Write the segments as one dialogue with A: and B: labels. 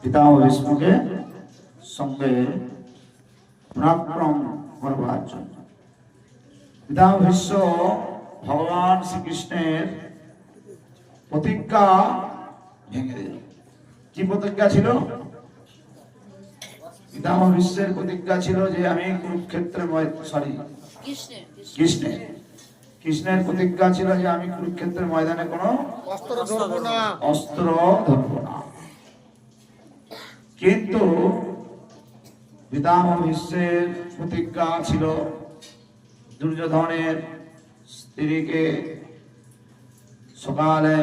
A: পিতামহ ভীষ্মকে সঙ্গে পরাক্রম করবার জন্য। পিতামহ ভীষ্ম ভগবান শ্রীকৃষ্ণের প্রতিজ্ঞা ভেঙে দিল। কি প্রতিজ্ঞা ছিল? পিতামহ ভীষ্মের প্রতিজ্ঞা ছিল যে আমি কুরুক্ষেত্রের কৃষ্ণের প্রতিজ্ঞা ছিল যে আমি কুরুক্ষেত্রের ময়দানে কোনো অস্ত্র ধরব না। কিন্তু পিতামহ ভীষ্মের প্রতিজ্ঞা ছিল দুর্যোধনের স্ত্রীকে সকালে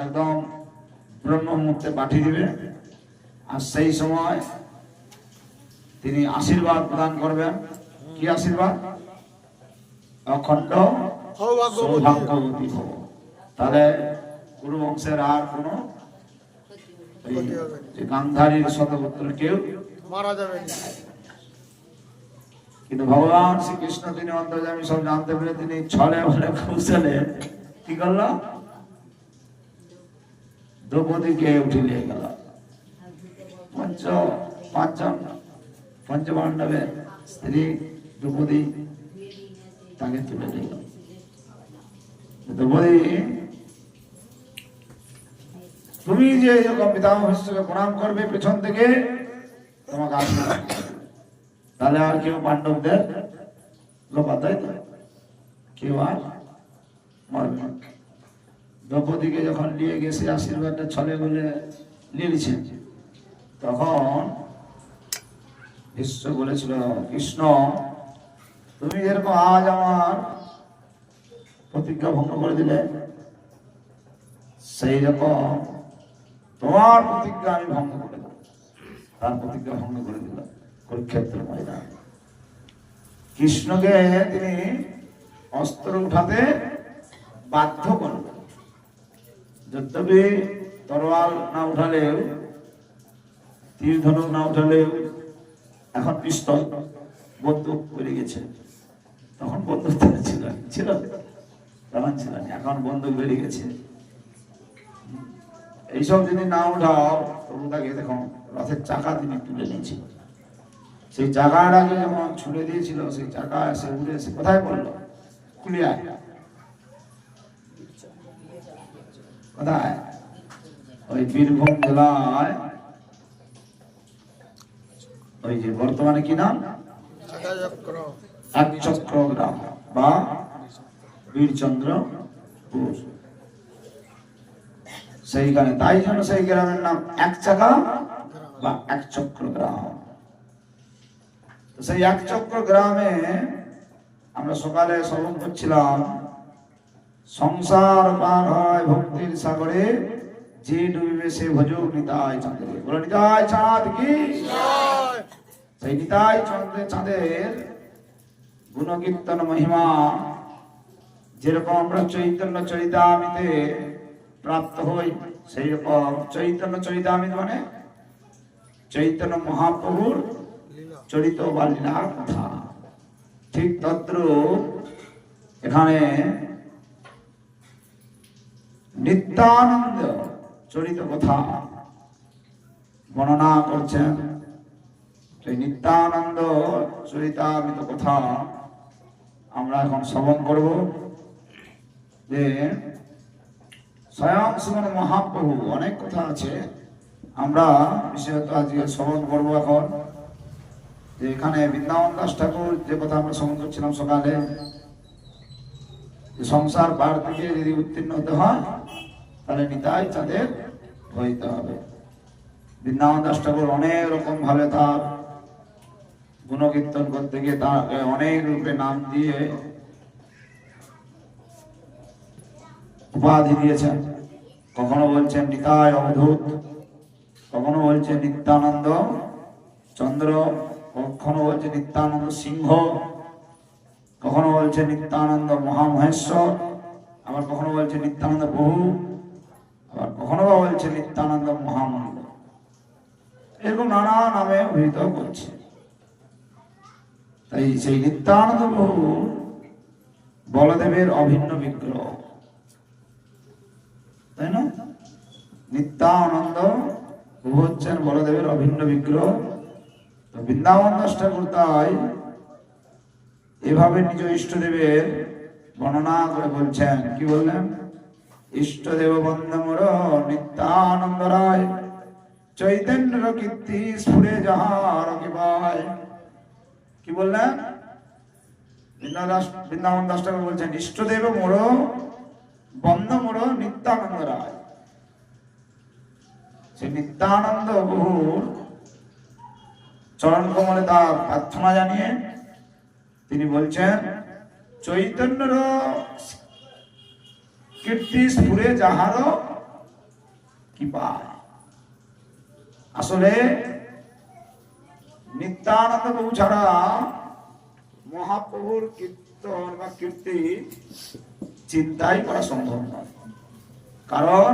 A: একদম ব্রহ্ম মুহূর্তে পাঠিয়ে দিবে, আর সেই সময় তিনি আশীর্বাদ প্রদান করবেন। কি আশীর্বাদ? অখণ্ড সৌভাগ্যবতী হব। তাহলে কুরু বংশের আর কোন গান্ধারীর শতপুত্র কেউ মারা যাবে না। কিন্তু ভগবান শ্রীকৃষ্ণ তিনি অন্তর্যামী, সব জানতে পেরে তিনি ছলে বলে কৌশলে কি করল? দ্রৌপদীকে উঠে নিয়ে গেল। পঞ্চপাণ্ডবের স্ত্রী দ্রৌপদী তাকে তুলে নিল। দ্রৌপদী, তুমি যে এরকম পিতামহ ভীষ্মকে প্রণাম করবে পেছন থেকে, তোমাকে আশীর্বাদ করবে, তাহলে আর কেউ পাণ্ডবদের লোপা, তাই তো? কেউ আর মরবে না। দ্রৌপদীকে যখন নিয়ে গেছে আশীর্বাদটা ছলে বলে নিয়েছেন, তখন ভীষ্ম বলেছিল, কৃষ্ণ তুমি যেরকম আজ আমার প্রতিজ্ঞা ভঙ্গ করে দিলে, সেই রকম তোমার প্রতিজ্ঞা আমি ভঙ্গ করে দিলাম। তার প্রতিজ্ঞা ভঙ্গ করে দিলাম কুরুক্ষেত্র ময়দান। কৃষ্ণকে তিনি অস্ত্র উঠাতে বাধ্য করলেন। যদ্যপি তরোয়াল না উঠালেও, তীর ধনুক না উঠালেও, এখন পিস্তল বন্দুক বেরিয়ে গেছে। তখন বন্দুক ছিল তখন ছিল না, এখন বন্দুক বেরিয়ে গেছে। এইসব যদি না উঠাও, তবু তাকে দেখো রথের চাকা তিনি তুলে নিয়েছিল। সেই চাকাটাকে যখন ছুড়ে দিয়েছিল, সেই চাকা এসে উড়ে এসে কোথায় পড়লো? কুলিয়ায়। কোথায়? ওই বীরভূম জেলায়, ওই যে বর্তমানে কি নাম, একচক্র গ্রাম বা বীরচন্দ্রপুর, সেইখানে। তাই জন্য সেই গ্রামের নাম এক চাকা বা একচক্র গ্রাম। সেই একচক্র গ্রামে আমরা সকালে শ্রবণ করছিলাম, সংসার পার হয় ভক্তির সাগরে, যে ডুবিবে সে ভজুক নিতাই চাঁদে। বলো নিতাই চাঁদ কি? সেই নিতাই চাঁদের গুণকীর্তন মহিমা যেরকম আমরা চৈতন্য চরিতামৃতে প্রাপ্ত হই, সেই রকম চৈতন্য চরিতামৃত মানে চৈতন্য মহাপ্রভুর চরিত বা লীলার কথা। ঠিক তদ্রূপ এখানে নিত্যানন্দ চরিত কথা বর্ণনা করছেন। সেই নিত্যানন্দ চরিতামৃত কথা আমরা এখন শ্রবণ করব। যে স্বয়ং শ্রীমন মহাপ্রভু, অনেক কথা আছে, আমরা বিশেষত আজকে শ্রবণ করব এখন। যে এখানে বৃন্দাবন দাস ঠাকুর যে কথা আমরা শ্রবণ করছিলাম সকালে, সংসার পার থেকে যদি উত্তীর্ণ হতে হয়, তাহলে নিতাই চাঁদের হইতে হবে। বৃন্দাবন দাস ঠাকুর অনেক রকম ভাবে তার গুণকীর্তন করতে গিয়ে তাকে অনেক রূপে নাম দিয়ে উপাধি দিয়েছেন। কখনো বলছেন নিতাই অবধূত, কখনো বলছেন নিত্যানন্দ চন্দ্র, কখনো বলছে নিত্যানন্দ সিংহ, কখনো বলছে নিত্যানন্দ মহামহেশ্বর, আবার কখনো বলছে নিত্যানন্দ বহু, আবার কখনো বা বলছে নিত্যানন্দ মহামন্দ। এরকম নানা নামে অভিহিত করছে। তাই সেই নিত্যানন্দ বহু বলদেবের অভিন্ন বিগ্রহ, তাই না? নিত্যানন্দ প্রভু হচ্ছেন বলদেবের অভিন্ন বিগ্রহ। তো বৃন্দাবন দাস ঠাকুর তাই এভাবে নিজ ইষ্টদেবের বর্ণনা করে বলছেন। কি বললেন? ইষ্টদেব বন্দে মোর নিত্যানন্দ রায়, চৈতন্য কীর্তি স্ফুরে যাহার কৃপায়। কি বললেন? বৃন্দাবন দাস ঠাকুর বলছেন ইষ্টদেব মোর বন্দে মোর নিত্যানন্দ রায়। সে নিত্যানন্দ প্রভুর চরণ কমলে তার প্রার্থনা জানিয়ে তিনি বলছেন চৈতন্যর কীর্তি স্ফুরে যাহার কৃপায়। আসলে নিত্যানন্দ প্রভু ছাড়া মহাপ্রভুর কীর্তন বা কীর্তি চিন্তাই করা সম্ভব নয়। কারণ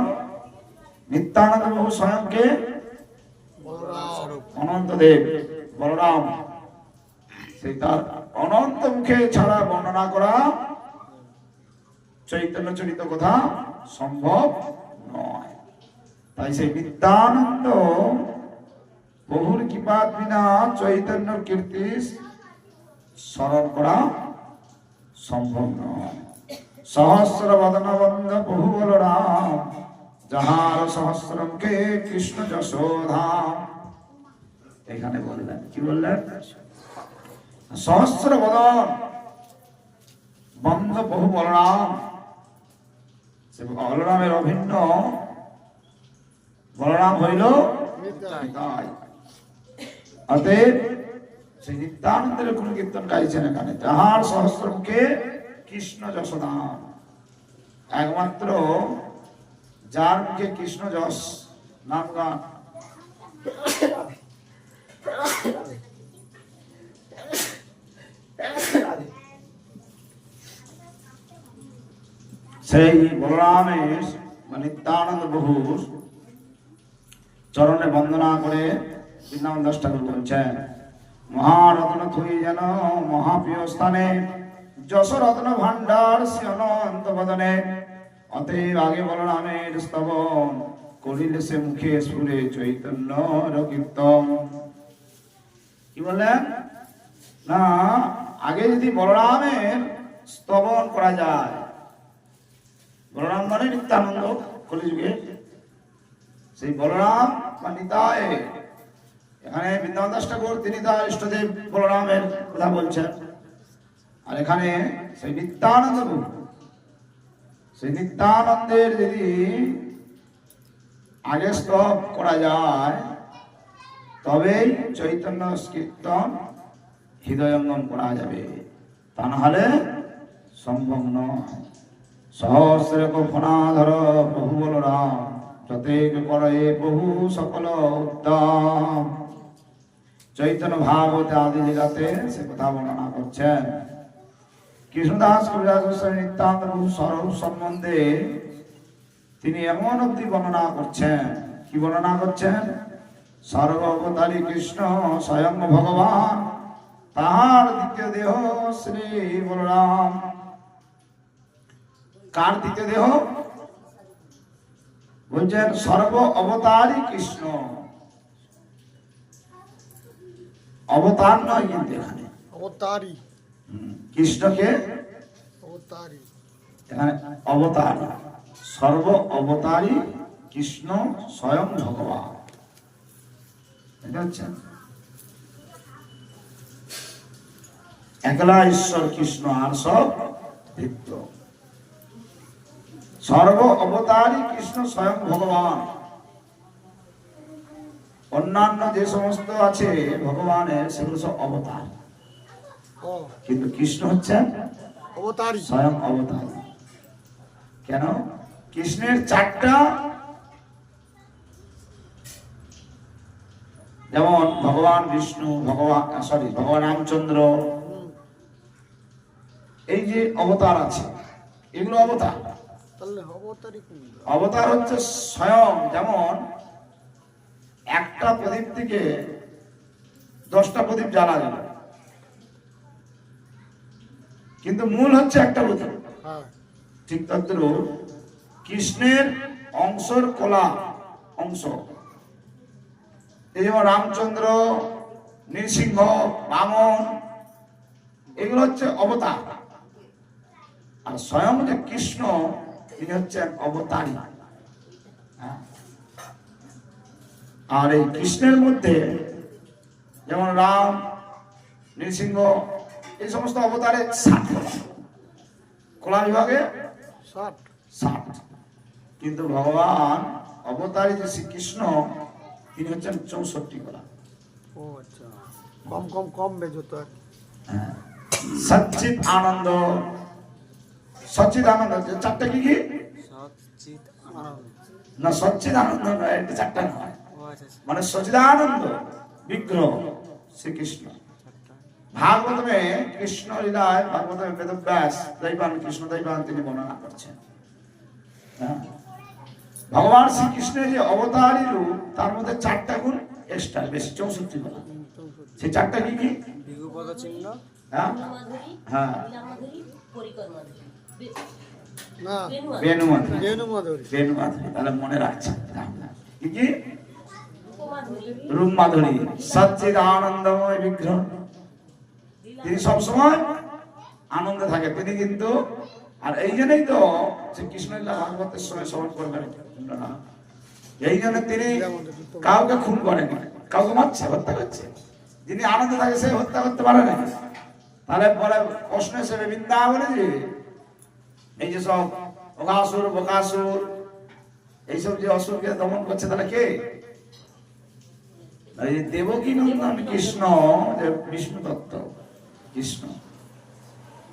A: নিত্যানন্দ প্রভু স্বয়ংকে অনন্ত দেব বলরাম, সেই তার অনন্ত মুখে ছাড়া বর্ণনা করা চৈতন্য চরিত কথা সম্ভব নয়। তাই সেই নিত্যানন্দ প্রভুর কৃপা বিনা চৈতন্য কীর্তি স্মরণ করা সম্ভব নয়। সহস্র বদন বন্ধ প্রভু বলরাম, যাহার সহস্রমকে কৃষ্ণ যশোধাম। এখানে বললেন, কি বললেন? সহস্র বদন বন্ধ প্রভু বলরাম, সে বলরামের অভিন্ন বলরাম হইল নিতাই। অতএব সেই নিত্যানন্দের কোন কীর্তন গাইছেন এখানে, যাহার সহস্র মুখে কৃষ্ণ যশোধাম। একমাত্র যার মুখে কৃষ্ণ যশ নাম গান, সেই বলরামের নিত্যানন্দ প্রভুর চরণে বন্দনা করে বৃন্দাবন দাস ঠাকুর বলছেন মহারত্ন থুই যেন মহাপ্রিয় স্থানে, যশ রত্ন ভান্ডার শ্রী অনন্ত বদনে। অতএব আগে বলরামের স্তবন, করিলে সে মুখে সুরে চৈতন্য কীর্তন। কি বললেন? না, আগে যদি বলরামের স্তবন করা যায়, বলরাম মানে নিত্যানন্দ কলিযুগে, সেই বলরাম বা নিতাই, এখানে বৃন্দাবন দাস ঠাকুর তিনি তার ইষ্টদেব বলরামের কথা বলছেন, আর এখানে সেই নিত্যানন্দ, সেই নিত্যানন্দের যদি আগে স্তব করা যায় তবেই চৈতন্য কীর্তন হৃদয়ঙ্গম করা যাবে, তা না হলে সম্ভব নয়। সহস্র ফণাধর প্রভু বলরাম, যতেক করে প্রভু সকল উদ্দাম। চৈতন্য ভাগবতে আদি লীলাতে সে কথা বর্ণনা করছেন। কৃষ্ণদাস কবিরাজ গোস্বামী নিত্যানন্দ প্রভু স্বরূপ সম্বন্ধে তিনি এমন অব্দি বর্ণনা করছেন। কি বর্ণনা করছেন? সর্ব অবতারী কৃষ্ণ স্বয়ং ভগবান, তাহার দ্বিতীয় দেহ শ্রী বলরাম। কার দ্বিতীয় দেহ? বলছেন সর্ব অবতারী কৃষ্ণ। অবতার নয় কিন্তু এখানে
B: অবতারী,
A: কৃষ্ণকে
B: অবতারী
A: এখানে অবতার, সর্ব অবতারী কৃষ্ণ স্বয়ং ভগবান। এটা হচ্ছে একলা ঈশ্বর কৃষ্ণ, আর সব দৈত্য। সর্ব অবতারী কৃষ্ণ স্বয়ং ভগবান। অন্যান্য যে সমস্ত আছে ভগবানের, সেগুলো সব অবতার, কিন্তু কৃষ্ণ হচ্ছেন
B: অবতারী,
A: স্বয়ং অবতার। কেন? কৃষ্ণের চারটা, যেমন ভগবান বিষ্ণু, ভগবান রামচন্দ্র, এই যে অবতার আছে, এগুলো অবতার।
B: তাহলে অবতারী কি?
A: অবতার হচ্ছে স্বয়ং, যেমন একটা প্রদীপ থেকে 10টা প্রদীপ জ্বালা যাবে, কিন্তু মূল হচ্ছে একটা প্রদীপ। ঠিক তদ্রূপ কৃষ্ণের অংশের কলা অংশ, এই যেমন রামচন্দ্র, নৃসিংহ, বামন, এগুলো হচ্ছে অবতার। আর স্বয়ং যে কৃষ্ণ, তিনি হচ্ছেন অবতারী। হ্যাঁ? আর এই কৃষ্ণের মধ্যে যেমন রাম, নৃসিংহ, এই সমস্ত অবতারে 60, কলা বিভাগে 60। কিন্তু ভগবান অবতারী যে শ্রীকৃষ্ণ, তিনি হচ্ছেন 64 কলা।
B: ও আচ্ছা, কম কম কম বেজত আর কি।
A: হ্যাঁ। সচ্চিদ আনন্দ, সচ্চিদ আনন্দ, চারটা কি কি
B: আনন্দ।
A: না, সচ্চিদ আনন্দ নয়, এটা চারটা নয়,
B: ও আচ্ছা আচ্ছা।
A: মানে সচিদানন্দ বিগ্রহ শ্রীকৃষ্ণ। ভাগবতমে কৃষ্ণ লীলায়, ভাগবতমে বেদব্যাস দৈবান, কৃষ্ণ দৈবান তিনি বর্ণনা করছেন। হ্যাঁ? ভগবান শ্রীকৃষ্ণের যে অবতারী রূপ, তার মধ্যে 4টা গুণ এক্সট্রা বেশি, 64 গুণ। সেই 4টা কি কি?
B: বিঘুপদ চিহ্ন,
A: হ্যাঁ হ্যাঁ,
B: না
A: বেণুমাধুরী,
B: রেণুমাধুরী,
A: বেণুমাধুরী, তাহলে মনে রাখছেন। কি কি? রূপ মাধুরী, সচ্চিদ আনন্দময় বিগ্রহ। তিনি সবসময় আনন্দে থাকে তিনি, কিন্তু আর এই জন্যই তো কৃষ্ণ লীলা ভাগবতের সময় শ্রবণ করবেন, এই জন্য তিনি কাউকে খুন করেনি, কাউকে মারছে, হত্যা করছে। যিনি আনন্দে থাকে সে হত্যা করতে পারে না। তাহলে বলে প্রশ্ন হিসেবে বৃন্দাবনে যে এই যে সব অঘাসুর, বকাসুর, এইসব যে অসুরকে দমন করছে, তাহলে কে? এই যে দেবকী নন্দন কৃষ্ণ, যে বিষ্ণু তত্ত্ব কৃষ্ণ,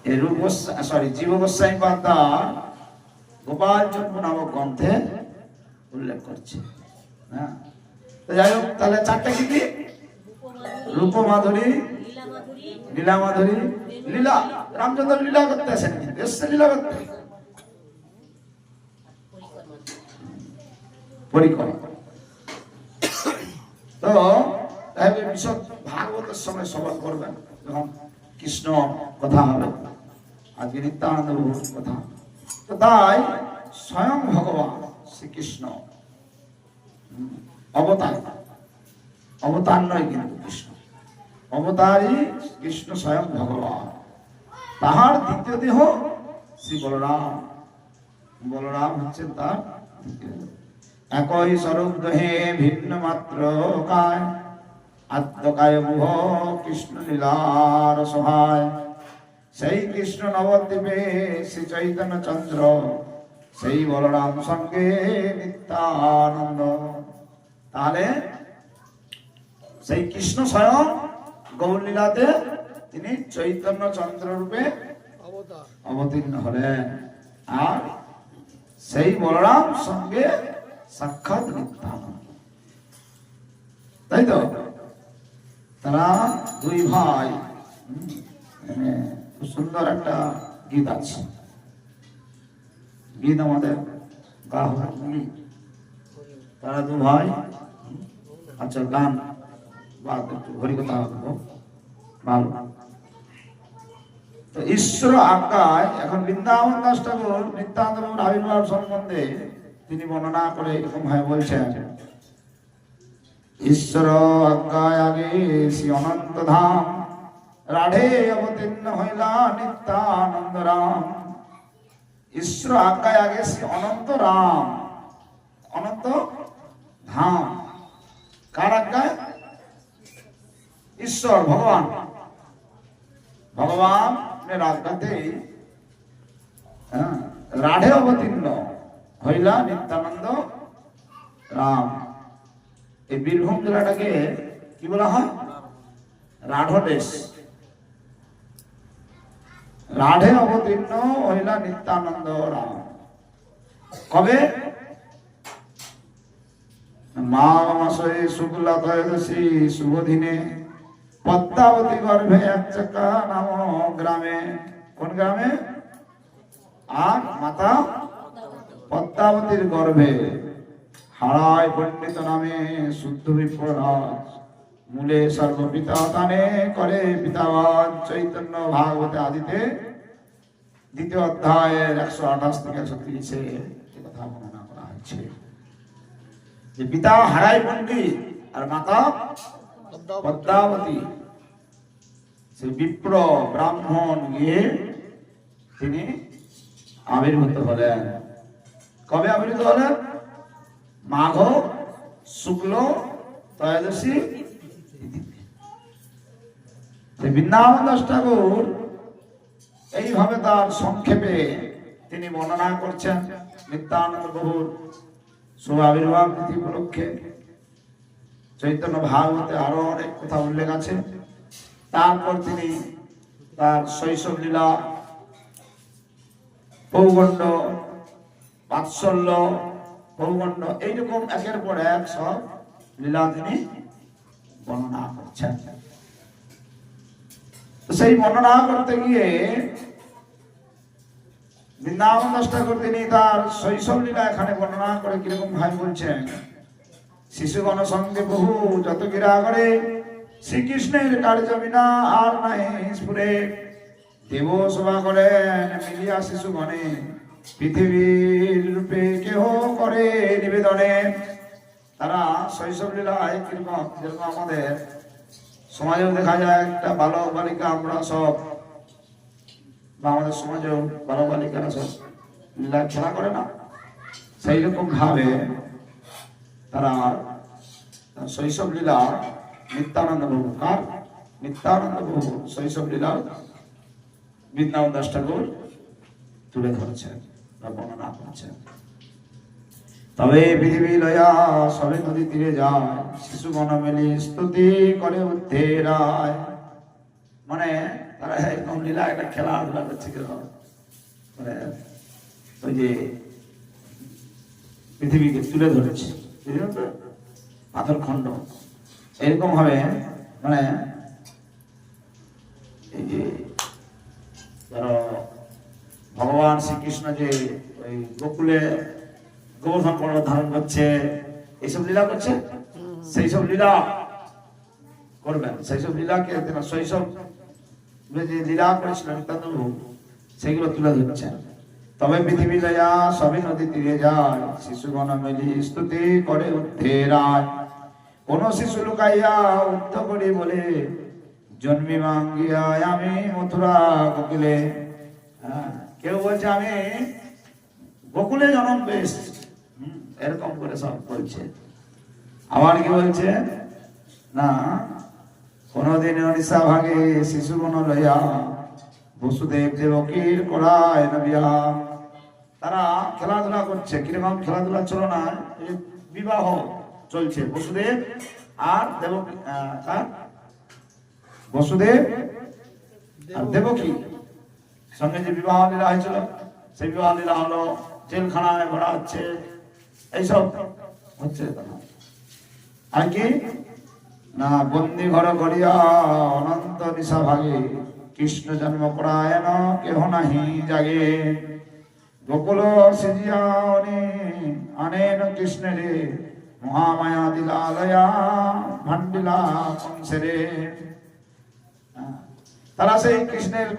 A: এই রূপ জীব গোস্বামী পাদা গোপাল চন্দ্র নামক গ্রন্থে উল্লেখ করছে। হ্যাঁ, তো যাই হোক, তাহলে 4টা কি কি? রূপ মাধুরী, লীলা মাধুরী, লীলা, রামচন্দ্র লীলা করতে আসেন, কিন্তু এসছে লীলা করতে, পরিকর। তো বিশদ ভাগবতের সময় সবাই করবেন, যখন কৃষ্ণ কথা হবে, আজকে নিত্যানন্দ প্রভুর কথা। তো তাই স্বয়ং ভগবান শ্রীকৃষ্ণ অবতার, অবতার নয় কিন্তু কৃষ্ণ অবতারী, কৃষ্ণ স্বয়ং ভগবান। তাহার দ্বিতীয় দেহ শ্রী বলরাম, বলরাম হচ্ছেন তার দ্বিতীয় দেহ। একই স্বরূপ দেহে ভিন্ন মাত্র কায়, আত্মকায় মুহ কৃষ্ণ লীলার সহায়। সেই কৃষ্ণ নবদ্বীপে শ্রী চৈতন্য চন্দ্র, সেই বলরাম সঙ্গে নিত্যানন্দ। তাহলে সেই কৃষ্ণ স্বয়ং গৌর লীলাতে তিনি চৈতন্য চন্দ্র রূপে
B: অবতার,
A: অবতীর্ণ হলেন, আর সেই বলরাম সঙ্গে সাক্ষাৎ নিত্যানন্দ। তাই তো তারা দুই ভাই, খুব সুন্দর একটা গীত আছে, গীত আমাদের গা হবে, তারা দু ভাই। আচ্ছা, গান বাদ, একটু হরিকথা হবে ভালো। তো ঈশ্বর আজ্ঞায়, এখন বৃন্দাবন দাস ঠাকুর নিত্যানন্দ প্রভুর আবির্ভাব সম্বন্ধে তিনি বর্ণনা করে এরকম ভাবে বলছেন, ঈশ্বর আজ্ঞায় আগে শ্রী অনন্ত ধাম, রাধে অবতীর্ণ হইলা নিত্যানন্দ রাম। ঈশ্বর আজ্ঞায় আগে শ্রী অনন্ত রাম, অনন্ত ধাম, কার আজ্ঞায়? ঈশ্বর ভগবান, ভগবানের আজ্ঞাতেই রাধে অবতীর্ণ হইলা নিত্যানন্দ রাম। এই বীরভূম জেলাটাকে কি বলা হয়? রাঢ় দেশ। রাধে অবতীর্ণ হইলা নিত্যানন্দ রাম কবে? মাঘ মাসে শুক্লা ত্রয়োদশী শুভ দিনে পদ্মাবতী গর্ভে এক চাকা নাম গ্রামে। কোন গ্রামে? আর মাতা পদ্মাবতীর গর্ভে হারায় পণ্ডিত নামে শুদ্ধ বিপ্ররাজ, মূলে সর্বপিতা তানে করে পিতাবাদ। চৈতন্য ভাগবতে আদিতে 2য় অধ্যায়ের 128 থেকে 130 কথা বর্ণনা করা হয়েছে যে পিতা হারায় পণ্ডিত আর মাতা পদ্মাবতী। সেই বিপ্র ব্রাহ্মণ গিয়ে তিনি আবির্ভূত হলেন। কবে আবির্ভূত হলেন? মাঘ শুক্ল ত্রয়োদশী তিথিতে। বৃন্দাবন দাস ঠাকুর এইভাবে তার সংক্ষেপে তিনি বর্ণনা করছেন নিত্যানন্দ প্রভুর শুভ আবির্ভাব তিথি উপলক্ষে। চৈতন্য ভাগবতে আরো অনেক কথা উল্লেখ আছে। তারপর তিনি তার শৈশব লীলা, পৌগণ্ড, বাৎসল্য, পৌগণ্ড, এইরকম একের পর এক সব লীলা তিনি বর্ণনা করছেন। সেই বর্ণনা করতে গিয়ে বৃন্দাবন দাস ঠাকুর তিনি তার শৈশব লীলা এখানে বর্ণনা করে কিরকম ভাই বলছেন, শিশুগণ সঙ্গে বহু যত গিরা করে শ্রীকৃষ্ণের কার্য বিনা আর নাই স্ফুরে, দেব সভা করেন মিলিয়া শিশুগণে, পৃথিবীর রূপে কেহ করে নিবেদনে। তারা শৈশব লীলায় কিরকম, যেরকম আমাদের সমাজেও দেখা যায় একটা বালক বালিকা, আমরা সব বা আমাদের সমাজেও বালক বালিকারা সব লীলা খেলা করে না, সেই রকম ভাবে তারা শৈশব লীলা নিত্যানন্দ প্রভু, কার? নিত্যানন্দ প্রভু শৈশব লীলা বৃন্দাবন দাস ঠাকুর তুলে ধরেছেন বা বর্ণনা করছেন। তবে পৃথিবী লয়া সবে নদী তীরে যায়, শিশুগণ মেলি স্তুতি করে উদ্ধেরায়। মানে তারা এরকম লীলা একটা খেলাধুলা করছে কিরকম, মানে ওই যে পৃথিবীকে তুলে ধরেছে পাথর খণ্ড, এরকম ভাবে মানে এই যে ধরো ভগবান শ্রীকৃষ্ণ যে ওই গোকুলে গোবর্ধন পর্বত ধারণ করছে, এইসব লীলা করছে, সেই সব লীলা করবেন, সেই সব লীলাকে শৈশব যে লীলা করেছিল নিত্যানন্দ প্রভু সেইগুলো তুলে ধরছেন। তবে পৃথিবী লয়া সবে নদী তীরে যায়, শিশুগণ মেলি স্তুতি করে উদ্ধেরায়। কোন শিশু লুকাইয়া উদ্ধ করি বলে, জন্মি মাঙ্গিয়ায় আমি মথুরা কোকিলে। কেউ বলছে আমি গোকুলে জন্ম পেশ, এরকম করে সব বলছে। আবার কি বলছে না, কোনদিন অনিশা ভাগে শিশুগণ লইয়া, বসুদেব দেবকীর করায় না বিয়া। তারা খেলাধুলা করছে, কিরকম খেলাধুলা চলো না, বিবাহ চলছে বসুদেব আর দেবকী, বসুদেব আর দেবকী সঙ্গে যে বিবাহ লীলা হয়েছিল, সেই বিবাহ লীলা হলো, জেলখানায় ভরা হচ্ছে, এইসব হচ্ছে। আর কি না, বন্দি ঘর করিয়া অনন্ত নিশা ভাগে, কৃষ্ণ জন্ম পরায়ণ কেহ নাহি জাগে। গোকুল সিজিয়া আনেন কৃষ্ণেরে, মহামায়া দিলা লয়া ভান্ডিলা কংসেরে। তারা সেই কৃষ্ণের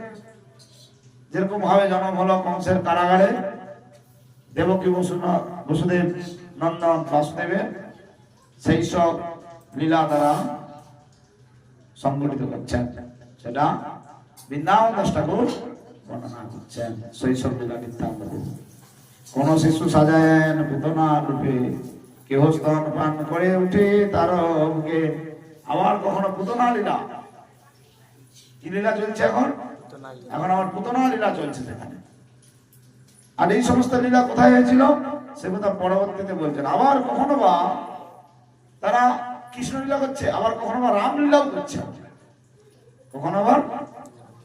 A: যেরকম ভাবে জন্ম হলো কংসের কারাগারে, দেবকী বসুদেব নন্দন বাসুদেবের সেই সব লীলা তারা সংগঠিত করছেন, সেটা বৃন্দাবন দাস ঠাকুর বর্ণনা করছেন। শৈশব লীলা নিত্যানন্দ প্রভু। কোন শিশু সাজায়েন পুতনা রূপে, কেহ স্তন পান করে উঠে তার বুকে। আবার কখনো পুতনা লীলা, কি লীলা চলছে এখন? এখন আমার পুতনা লীলা চলছে সেখানে। আর এই সমস্ত লীলা কোথায় হয়েছিল সে কথা পরবর্তীতে বলছেন। আবার কখনো বা তারা কৃষ্ণ লীলা করছে, আবার কখনো বা রামলীলাও করছে, কখনো আবার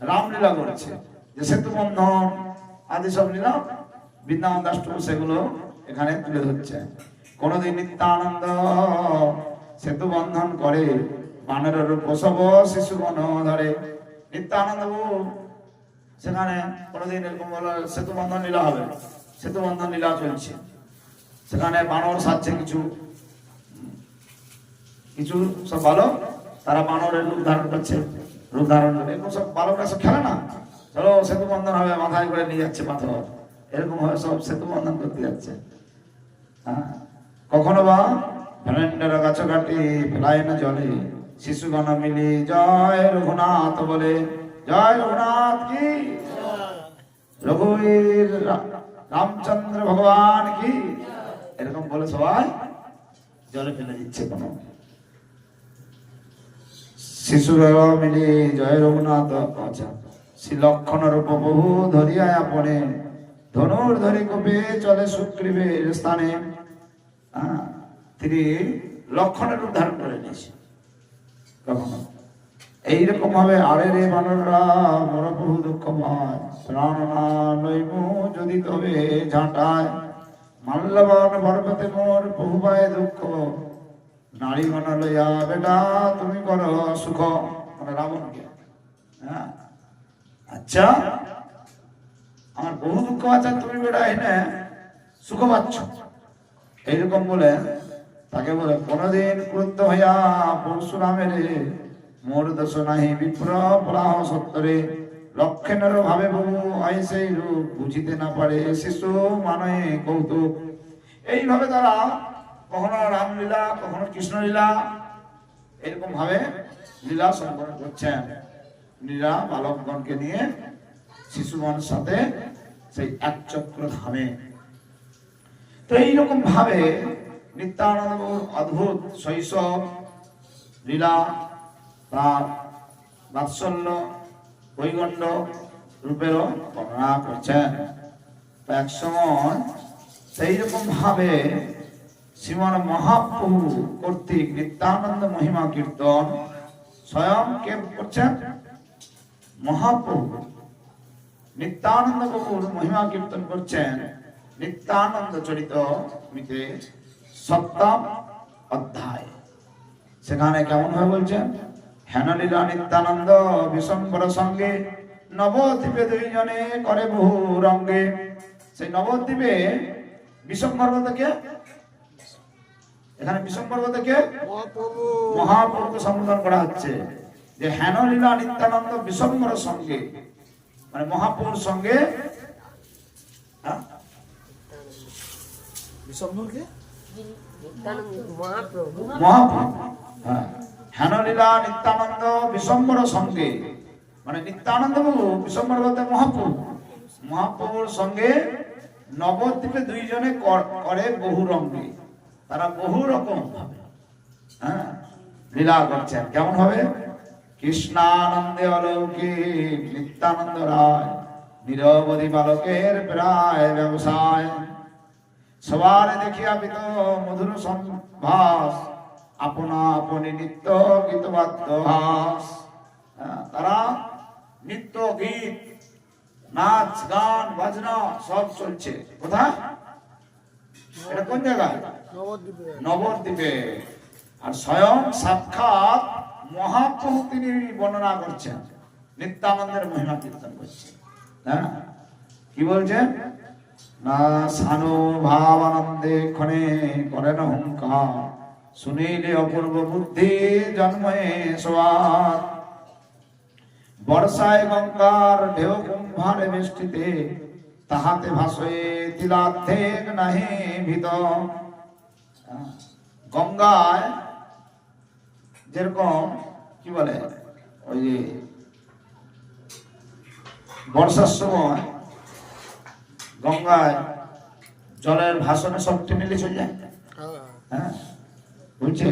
A: রামলীলা করছে, যে সেতু বন্ধন আদি সব লীলা বৃন্দাবন দাস ঠাকুর সেগুলো এখানে তুলে ধরছে। কোনদিন নিত্যানন্দ সেতু বন্ধন করে, বানরের প্রসব শিশুগণ ধরে। নিত্যানন্দ সেখানে কোনদিন এরকম সেতু বন্ধন লীলা হবে, সেতু বন্ধন লীলা চলছে, সেখানে বানর সাজছে, কিছু কিছু সব বালক তারা বানরের রূপ ধারণ করছে, রূপ ধারণ করে এরকম সব বালকরা সব খেলে না, চলো সেতু বন্ধন হবে, মাথায় করে নিয়ে যাচ্ছে পাথর, এরকম ভাবে সব সেতু বন্ধন করতে যাচ্ছে। কখনো বা ভেলেন্ডার গাছ কাটি ফেলায় না জলে, শিশুগণ মিলি জয় রঘুনাথ বলে, জয় রঘুনাথ কি, রঘুবীর রামচন্দ্র ভগবান কি, এরকম বলে সবাই জলে ফেলে দিচ্ছে। কোন শিশুরা মিলি জয় রঘুনাথ, আচ্ছা শ্রী লক্ষণ রূপ বহু ধরিয়া আপনে, ধনুর ধরি কপে চলে সুগ্রীবের স্থানে। তিনি লক্ষণের রূপ ধারণ করে নিয়েছে। কখনো এইরকম ভাবে আরে রে বানররা মোর বহু দুঃখ পায়, প্রাণ না লইব যদি তবে ঝাঁটায়, মাল্যবান পর্বতে মোর বহু পায় দুঃখ, নারী গণ লইয়া বেটা তুমি করো সুখ, মানে রাবণকে। হ্যাঁ আচ্ছা আমার বহু দুঃখ আছে, তুমি বেটা এনে সুখ পাচ্ছ, এইরকম বলে তাকে বলে কোনদিন ক্রুদ্ধ হইয়া পরশুরামের, মোর দোষ নাহি বিপ্র প্রলাহ সত্তরে, লক্ষণের ভাবে বহু হয় সেই রূপ, বুঝিতে না পারে শিশু মানে কৌতুক। এইভাবে তারা কখনো রামলীলা কখনো কৃষ্ণলীলা এরকম ভাবে লীলা সম্পন্ন করছেন। লীলা বালকগণকে নিয়ে শিশুগণের সাথে সেই একচক্র ধামে। তো এইরকম ভাবে নিত্যানন্দ অদ্ভুত শৈশব লীলা, তার বাৎসল্য বৈগণ্ড রূপেরও বর্ণনা করছেন। এক সময় সেই রকম ভাবে শ্রীমান মহাপ্রভু কর্তৃক নিত্যানন্দ মহিমা কীর্তন স্বয়ং কে করছেন? মহাপ্রভু নিত্যানন্দ প্রভুর মহিমা কীর্তন করছেন নিত্যানন্দ চরিতামৃতে 7ম অধ্যায়। সেখানে কেমন ভাবে বলছেন? হেনলীলা নিত্যানন্দ বিশম্বর সঙ্গে, নবদ্বীপে দুইজনে করে বহু রঙ্গে। সেই নবদ্বীপে বিশম্বর থেকে, এখানে বিশম্বর থেকে মহাপ্রভুকে সম্বোধন করা হচ্ছে যে হেনলীলা নিত্যানন্দ বিশম্বর সঙ্গে, মানে মহাপ্রভুর সঙ্গে। মহাপ্রভু হ্যাঁ, হেনলীলা নিত্যানন্দ বিশম্বর সঙ্গে, মানে নিত্যানন্দ বাবু বিশম্বর বলতে মহাপ্রভু, মহাপ্রভুর সঙ্গে নবদ্বীপে দুইজনে করে বহু রঙ্গে। তারা বহু রকম ভাবে হ্যাঁ লীলা করছেন। কেমন হবে? কৃষ্ণানন্দে অলৌকিক নিত্যানন্দ রায়, নিরবধি বালকের প্রায় ব্যবসায়, সবার দেখিয়া পিত মধুর সম্ভাস, আপনা আপনি নিত্য গীতবাদ্য হাস। তারা নিত্য গীত নাচ গান বাজনা সব চলছে। কোথায়? এটা কোন জায়গায়? নবদ্বীপে। আর স্বয়ং সাক্ষাৎ মহাপ্রভু তিনি বর্ণনা করছেন, নিত্যানন্দের মহিমা কীর্তন করছেন। হ্যাঁ কি বলছেন? না সানুভাবানন্দে ক্ষণে করেন হুঙ্কার, শুনিলে অপূর্ব বুদ্ধি জন্মে সবার। বর্ষায় গঙ্গার ঢেউ কুম্ভারে বেষ্টিতে, তাহাতে ভাসয়ে তিলার্ধেক নাহি ভীত। গঙ্গায় যেরকম কি বলে ওই যে বর্ষার সময় গঙ্গায় জলের ভাসনে সব টেনে নিয়ে চলে যায়। হ্যাঁ বলছে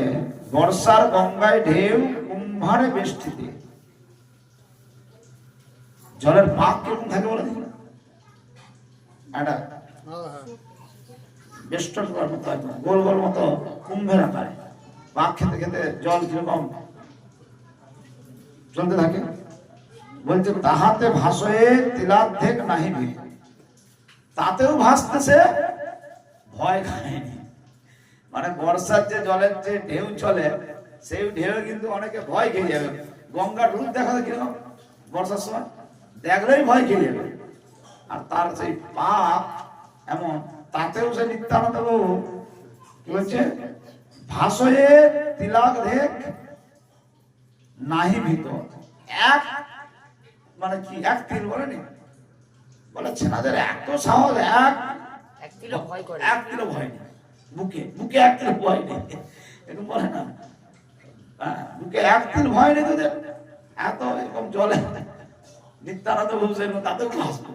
A: বর্ষার গঙ্গায় ঢেউ কুম্ভারে বেষ্টিতে, জলের পাক কিরকম থাকে বলে দেখি না, একটা বেষ্টন করার মতো একদম গোল গোল মতো কুম্ভের আকারে পাক খেতে খেতে জল কিরকম চলতে থাকে। বলছে তাহাতে ভাসয়ে তিলার্ধেক নাহি ভীত, তাতেও ভাসতেছে, ভয় খায়নি। মানে বর্ষার যে জলের যে ঢেউ চলে, সেই ঢেউ কিন্তু অনেকে ভয় খেয়ে যাবে। গঙ্গার রূপ দেখাতে কিরকম বর্ষার সময় দেখলেই ভয় খেয়ে যাবে। আর তার সেই পাপ এমন, তাতেও সে নিত্যানন্দ বাবু কি বলছে? ভাসয়ে তিলার্ধেক নাহি ভীত। এক মানে কি এক তিল বলেনি, বলে ছেনাদের এত সাহস, এক তিল ভয় নেই। বুকে বুকে এক তিল ভয় নেই, এরকম বলে না? হ্যাঁ, বুকে এক তিল ভয় নেই তোদের, এত এরকম জলে নিত্যানন্দ ঘোষের তাতেও হাসবো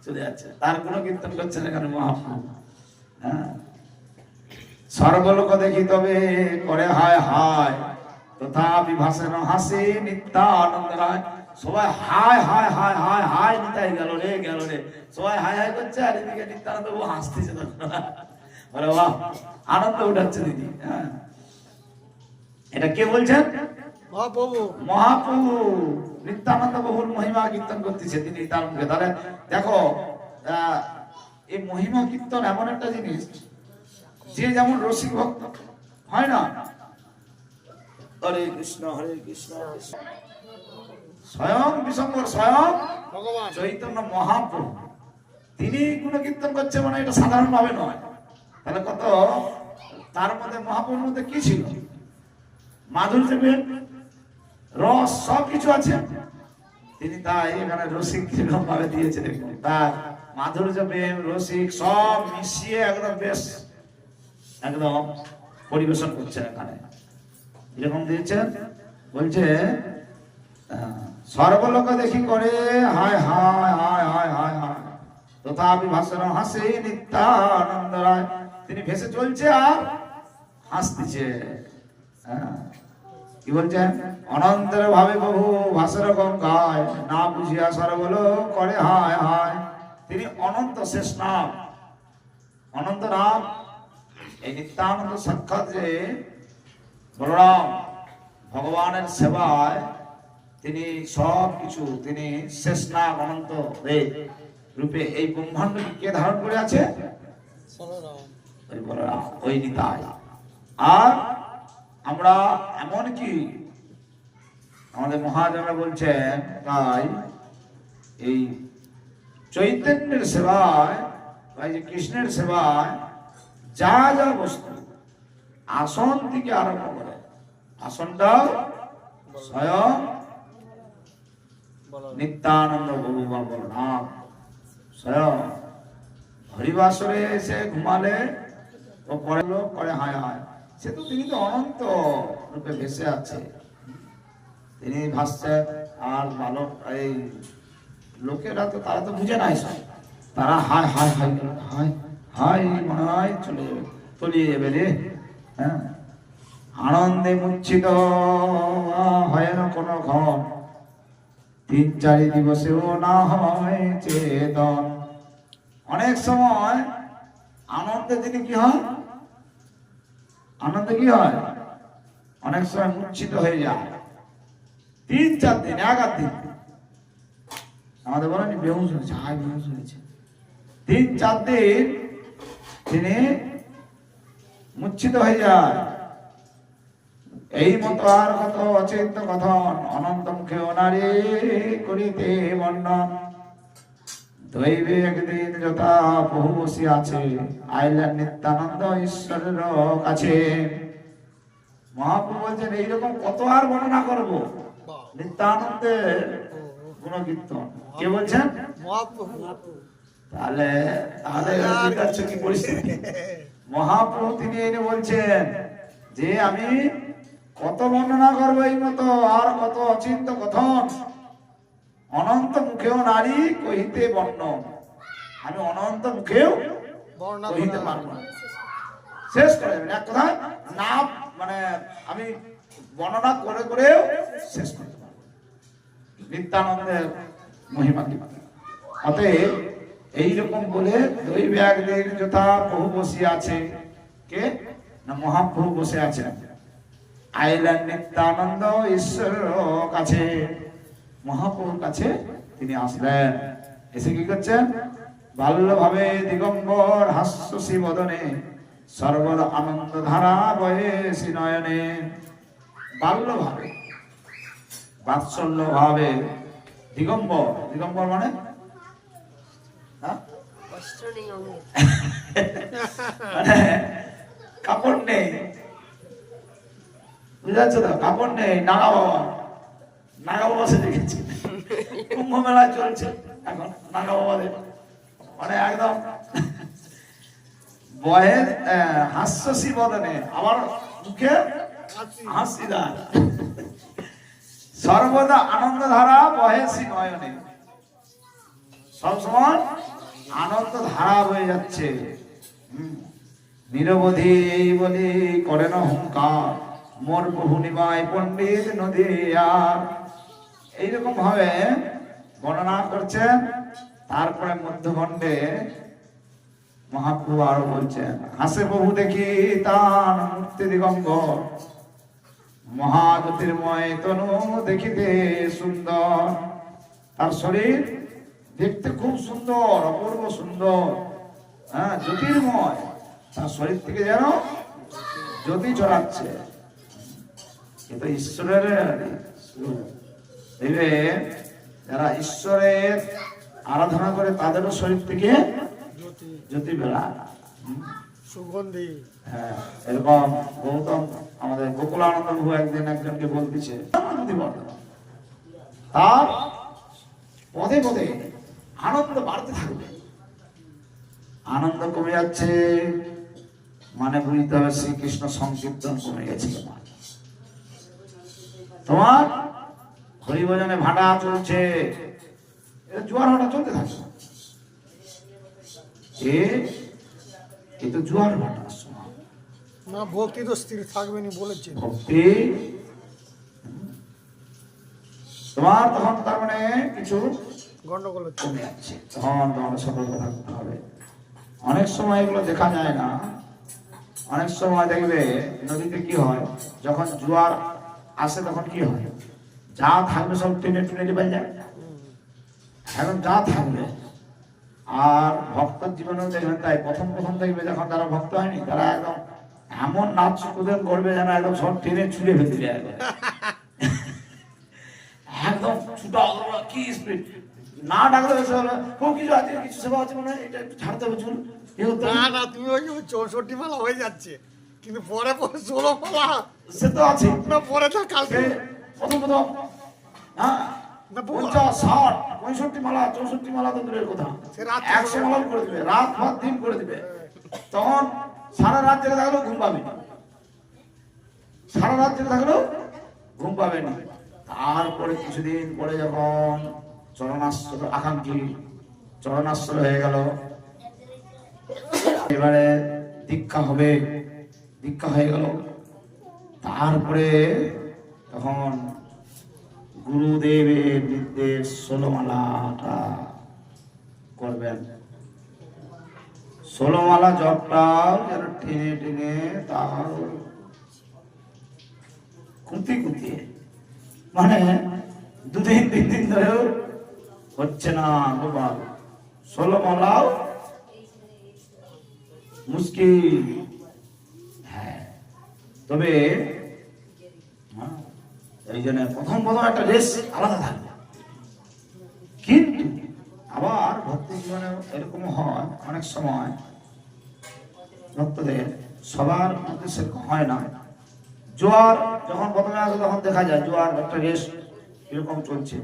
A: চলে যাচ্ছে, তার কোনো কীর্তন করছে না এখানে মহাপ্রভু। হ্যাঁ, সর্বলোক দেখি তবে করে হায় হায়, তথাপি ভাসে না হাসে নিত্যানন্দ রায়। সবাই হায় হায় হায় হায় হায় নিতাই গেল রে, সবাই হায় হায় করছে, আর এদিকে নিত্যানন্দ বাবু হাসতেছে তখন। বলে বাহ, আনন্দ উঠাচ্ছে দিদি। হ্যাঁ, এটা কে বলছেন?
B: মহাপ্রভু।
A: মহাপ্রভু নিত্যানন্দ বহুর মহিমা কীর্তন করতেছে তিনি তার মুখে। তাহলে দেখো, এই মহিমা কীর্তন এমন একটা জিনিস, যে যেমন রসিক ভক্ত হয় না, হরে কৃষ্ণ স্বয়ং বিশম্বর, স্বয়ং
B: ভগবান
A: চৈতন্য মহাপ্রভু তিনি গুণ কীর্তন করছে, মানে এটা সাধারণ ভাবে নয়। তাহলে কত তার মধ্যে, মহাপ্রভুর মধ্যে কি ছিল? মাধুর্য, রস, সব কিছু আছে। তিনি তাই এখানে রসিক কিরকম ভাবে দিয়েছে দেখুন, তার মাধুর্য, প্রেম, রসিক সব মিশিয়ে একদম বেশ একদম পরিবেশন করছেন এখানে। যেরকম দিয়েছেন, বলছে সর্বলোক দেখি করে হায় হায় হায় হায় হায় হায়, তথাপি ভাষণ হাসে নিত্যানন্দ রায়। তিনি ভেসে চলছে আর হাসতেছে। হ্যাঁ, কি বলছেন? অনন্তর ভাবে বহু ভাষার গঙ্গায়, না বুঝিয়া সর্বলোক করে হায় হায়। তিনি অনন্ত, শেষ নাম, অনন্ত নাম। এই নিত্যানন্দ সাক্ষাৎ যে বলরাম ভগবানের সেবায় তিনি সব কিছু, তিনি শেষ নাম অনন্ত রূপে এই ব্রহ্মাণ্ড কে ধারণ করে আছে? ওই বলরাম, ওই নিতাই। আর আমরা এমনকি আমাদের মহাজনরা বলছেন, তাই এই চৈতন্যের সেবায় বা এই যে কৃষ্ণের সেবায় যা যা বস্তু, আসন থেকে আরম্ভ করে, আসনটাও স্বয়ং নিত্যানন্দ ভগবান বলরাম স্বয়ং। হরিবাসরে এসে ঘুমালে ও পরে লোক করে হায় হায়, সে তো তিনি তো অনন্ত রূপে ভেসে আছে, তিনি ভাসছেন। আর বালক এই লোকেরা তো, তারা তো বুঝে নাই, তারা হায় হায় হায় হায় হায় মনে হয় চলে যাবে, তলিয়ে যাবে রে। হ্যাঁ, আনন্দে মুচ্ছিত হয় না কোনো ঘর, 3-4 দিবসেও না হয় চেতন। অনেক সময় আনন্দে তিনি কি হয়? আনন্দে কি হয়? অনেক সময় মূর্ছিত হয়ে যায়, 3-4 দিন, 1 দিন। আমাদের বলেন বেহুশ হয়েছে, হায় বেহুশ হয়েছে, 3-4 দিন তিনি মূর্ছিত হয়ে যায়। এই মতো আর কত অচিন্ত কথন, অনন্ত মুখে অনারে করিতে বর্ণন। দৈবে একদিন যথা বহু বসি আছে, আইলেন নিত্যানন্দ ঈশ্বরের কাছে। মহাপ্রভু বলছেন এইরকম কত আর বর্ণনা করবো নিত্যানন্দের গুণকীর্তন। কে বলছেন?
B: মহাপ্রভু।
A: তাহলে তাহলে কি পরিস্থিতি? মহাপ্রভু তিনি এনে বলছেন যে আমি কত বর্ণনা করবো এই মতো, আর কত অচিন্ত কথন, অনন্ত মুখেও নারী কহিতে বর্ণন। আমি অনন্ত মুখেও কহিতে পারবো না, শেষ করে দেবেন এক কথায় না, মানে আমি বর্ণনা করে করেও শেষ করতে পারবো নিত্যানন্দের মহিমা কি। অতএব এইরকম বলে দৈব একদিন যথা বহু বসে আছে, কে না মহাপ্রভু বসে আছেন, আইলেন নিত্যানন্দ ঈশ্বর কাছে। মহাপ্রভুর কাছে তিনি আসলেন, এসে কি করছেন? বাল্যভাবে দিগম্বর হাস্যসী বদনে, সর্বর আনন্দ ধারা বয়েসী নয়নে। বাল্যভাবে, বাৎসল্য ভাবে দিগম্বর, দিগম্বর মানে মানে কাপড় নেই, বুঝাচ্ছ তো? কাপড় নেই, নাগা বাবা, নাগা বাবা সে দেখেছি কুম্ভ মেলায় চলছে এখন নাগা বাবাদের, মানে একদম বহে হাস্যসী বদনে, আবার মুখে হাসি দান, সর্বদা আনন্দ ধারা বহেসী নয়নে, সবসময় আনন্দ ধারা বয়ে যাচ্ছে। নিরবধি এই বলি করে না হুঙ্কার, মোর বহু নিবাই পণ্ডিত নদী। আর এইরকম ভাবে বর্ণনা করছেন। তারপরে মধ্যখণ্ডে মহাপ্রভু আরো বলছেন, হাসে বহু দেখি তান মূর্তি দিগম্বর, মহাজ্যোতির্ময় তনু দেখিতে সুন্দর। তার শরীর দেখতে খুব সুন্দর, অপূর্ব সুন্দর, হ্যাঁ জ্যোতির্ময়। তার শরীর থেকে যেন জ্যোতি ছড়াচ্ছে। এটা ঈশ্বরের দেখবে, যারা ঈশ্বরের আরাধনা করে তাদেরও শরীর থেকে জ্যোতি বেড়ায়,
B: সুগন্ধি।
A: হ্যাঁ এরকম গৌতম আমাদের গোকুলানন্দ প্রভু একদিন একজনকে বলতেছে, তার পদে পদে আনন্দ বাড়তে থাকবে। আনন্দ কমে যাচ্ছে মানে বুঝতে হবে শ্রীকৃষ্ণ সংকীর্তন কমে গেছে। তোমার হরিভজনে ভাটা চলছে, জোয়ার ভাটা চলতে থাকবে। এ তো জোয়ার ভাটা,
B: না ভক্তি তো স্থির থাকবে না বলেছে।
A: ভক্তি তোমার তখন তার মানে কিছু
B: গন্ডগোল
A: কমে যাচ্ছে, তখন তোমার সতর্ক থাকতে হবে। অনেক সময় এগুলো দেখা যায় না। অনেক সময় দেখবে নদীতে কি হয়, যখন জোয়ার আসে তখন কি হয়, যা থাকবে সব টেনে টেনে নিয়ে যায়, এখন যা থাকবে। আর ভক্তর জীবনেও দেখবেন তাই, প্রথম প্রথম দেখবে যখন তারা ভক্ত হয়নি, তারা একদম এমন নাচ কুদেন করবে যেন একদম সব টেনে ছুঁড়ে ফেলতে যায়, একদম ছুটা কি স্পিড, না ডাকলে কিছু আছে, কিছু সেবা আছে মনে হয়, এটা একটু ছাড়তে হবে চুল।
B: না না, তুমি ওই 64 মালা হয়ে যাচ্ছে, কিন্তু পরে পরে 16 মালা
A: সে তো আছে
B: না, পরে তো কালকে
A: প্রথম প্রথম হ্যাঁ 50, 60, 65 মালা 64 মালা তো দূরের কথা, 100 মালা করে দিবে, রাত ভাত দিন করে দিবে। তখন সারা রাত জেগে থাকলেও ঘুম পাবে না, সারা রাত জেগে থাকলেও ঘুম পাবে না। তারপরে কিছুদিন পরে যখন চরণাশ্রয় আকাঙ্ক্ষী চরণাশ্রয় হয়ে গেল, এবারে দীক্ষা হবে, দীক্ষা হয়ে গেল। তারপরে তখন গুরুদেবের নির্দেশ 16 মালাটা করবেন। 16 মালা জপটাও যেন টেনে টেনে তার কুঁতি কুঁতিয়ে, মানে 2 দিন 3 দিন ধরেও হচ্ছে না গোপাল, 16 মালাও মুশকিল। হ্যাঁ তবে এই জন্য প্রথম প্রথম একটা রেস আলাদা থাকবে। কিন্তু আবার ভক্তি জীবনে এরকম হয়, অনেক সময় ভক্তদের সবার মধ্যে সেরকম হয় না। জোয়ার যখন প্রথমে আসে তখন দেখা যায় জোয়ার একটা রেস এরকম চলছে,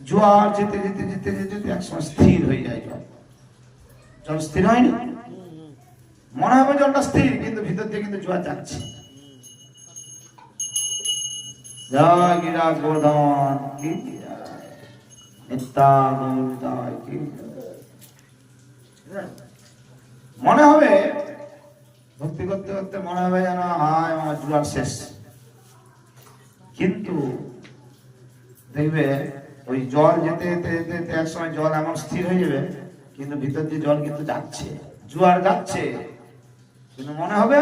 A: জোয়ার যেতে যেতে যেতে যেতে একসময় স্থির হয়ে যায়। জল স্থির হয়নি, মনে হবে জলটা স্থির, কিন্তু ভিতর দিয়ে কিন্তু জোয়ার যাচ্ছে। জয় গিরা গোর্ধন কি নিত্যা গৌরদায় কি, মনে হবে ভক্তি করতে করতে মনে হবে যেন হায় আমার জোয়ার শেষ। কিন্তু দেখবে ওই জল যেতে যেতে যেতে এক সময় জল এমন স্থির হয়ে যাবে, কিন্তু ভিতর দিয়ে জল কিন্তু যাচ্ছে, জোয়ার যাচ্ছে, কিন্তু মনে হবে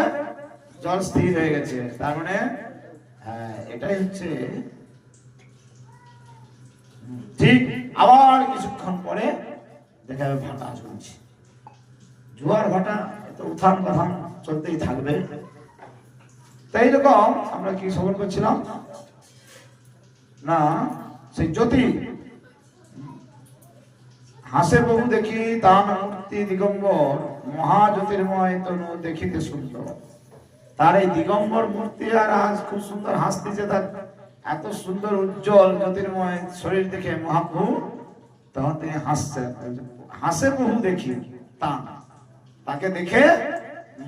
A: জল স্থির হয়ে গেছে। তার মানে হ্যাঁ এটাই হচ্ছে ঠিক। আবার কিছুক্ষণ পরে দেখা যাবে ভাটা চলছে, জোয়ার ভাটা, এত উত্থান পাথান চলতেই থাকবে। তাই এরকম আমরা কি শ্রবণ করছিলাম না, সেই জ্যোতি হাসে বহু দেখি তান মূর্তি দিগম্বর, মহাজ্যোতির্ময় তনু দেখিতে সুন্দর। তার এই দিগম্বর মূর্তি আর খুব সুন্দর হাসতেছে, তার এত সুন্দর উজ্জ্বল জ্যোতির্ময় শরীর দেখে মহাপ্রভু তখন তিনি হাসছেন। হাসে বহু দেখি, তান। তাকে দেখে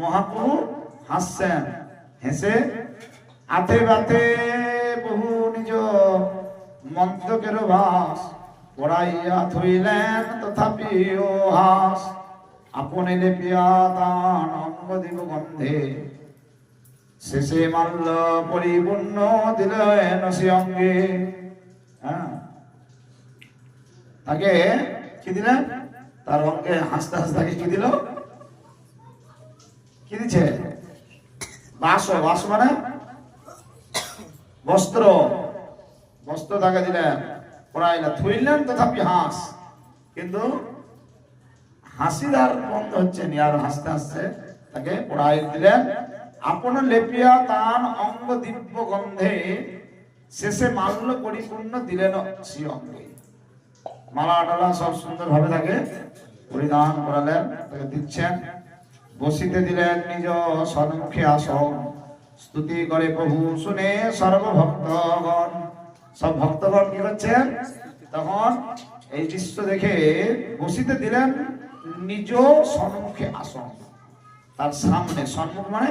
A: মহাপ্রভু হাসছেন, হেসে আতে বাতে বহু নিজ মন্তকের ভাস পড়াইয়া থইলেন তথাপি ও হাস আপনি লেপিয়া তান অঙ্গ দিব গন্ধে শেষে মাল্য পরিপূর্ণ দিলেন সে অঙ্গে। তাকে কি দিলেন? তার অঙ্গে হাসতে হাসতে তাকে কি দিল? কি দিচ্ছে? বাস। বাস মানে বস্ত্র। বস্ত্র তাকে দিলেন, পড়াইলা থইলেন তথাপি হাস, কিন্তু হাসিদার বন্ধ হচ্ছে নি, আর হাসতে হাসতে তাকে পড়াই দিলেন। আপন লেপিয়া তান অঙ্গ দিব্য গন্ধে শেষে মাল্য পরিপূর্ণ দিলেন শ্রী অঙ্গে। মালা টালা সব সুন্দর ভাবে তাকে পরিধান করালেন, তাকে দিচ্ছেন। বসিতে দিলেন নিজ সম্মুখে আসন স্তুতি করে প্রভু শুনে সর্বভক্তগণ। সব ভক্তগণ কি করছেন? তখন এই দৃশ্য দেখে বসিতে দিলেন নিজ সম্মুখে আসন, তার সামনে। সম্মুখ মানে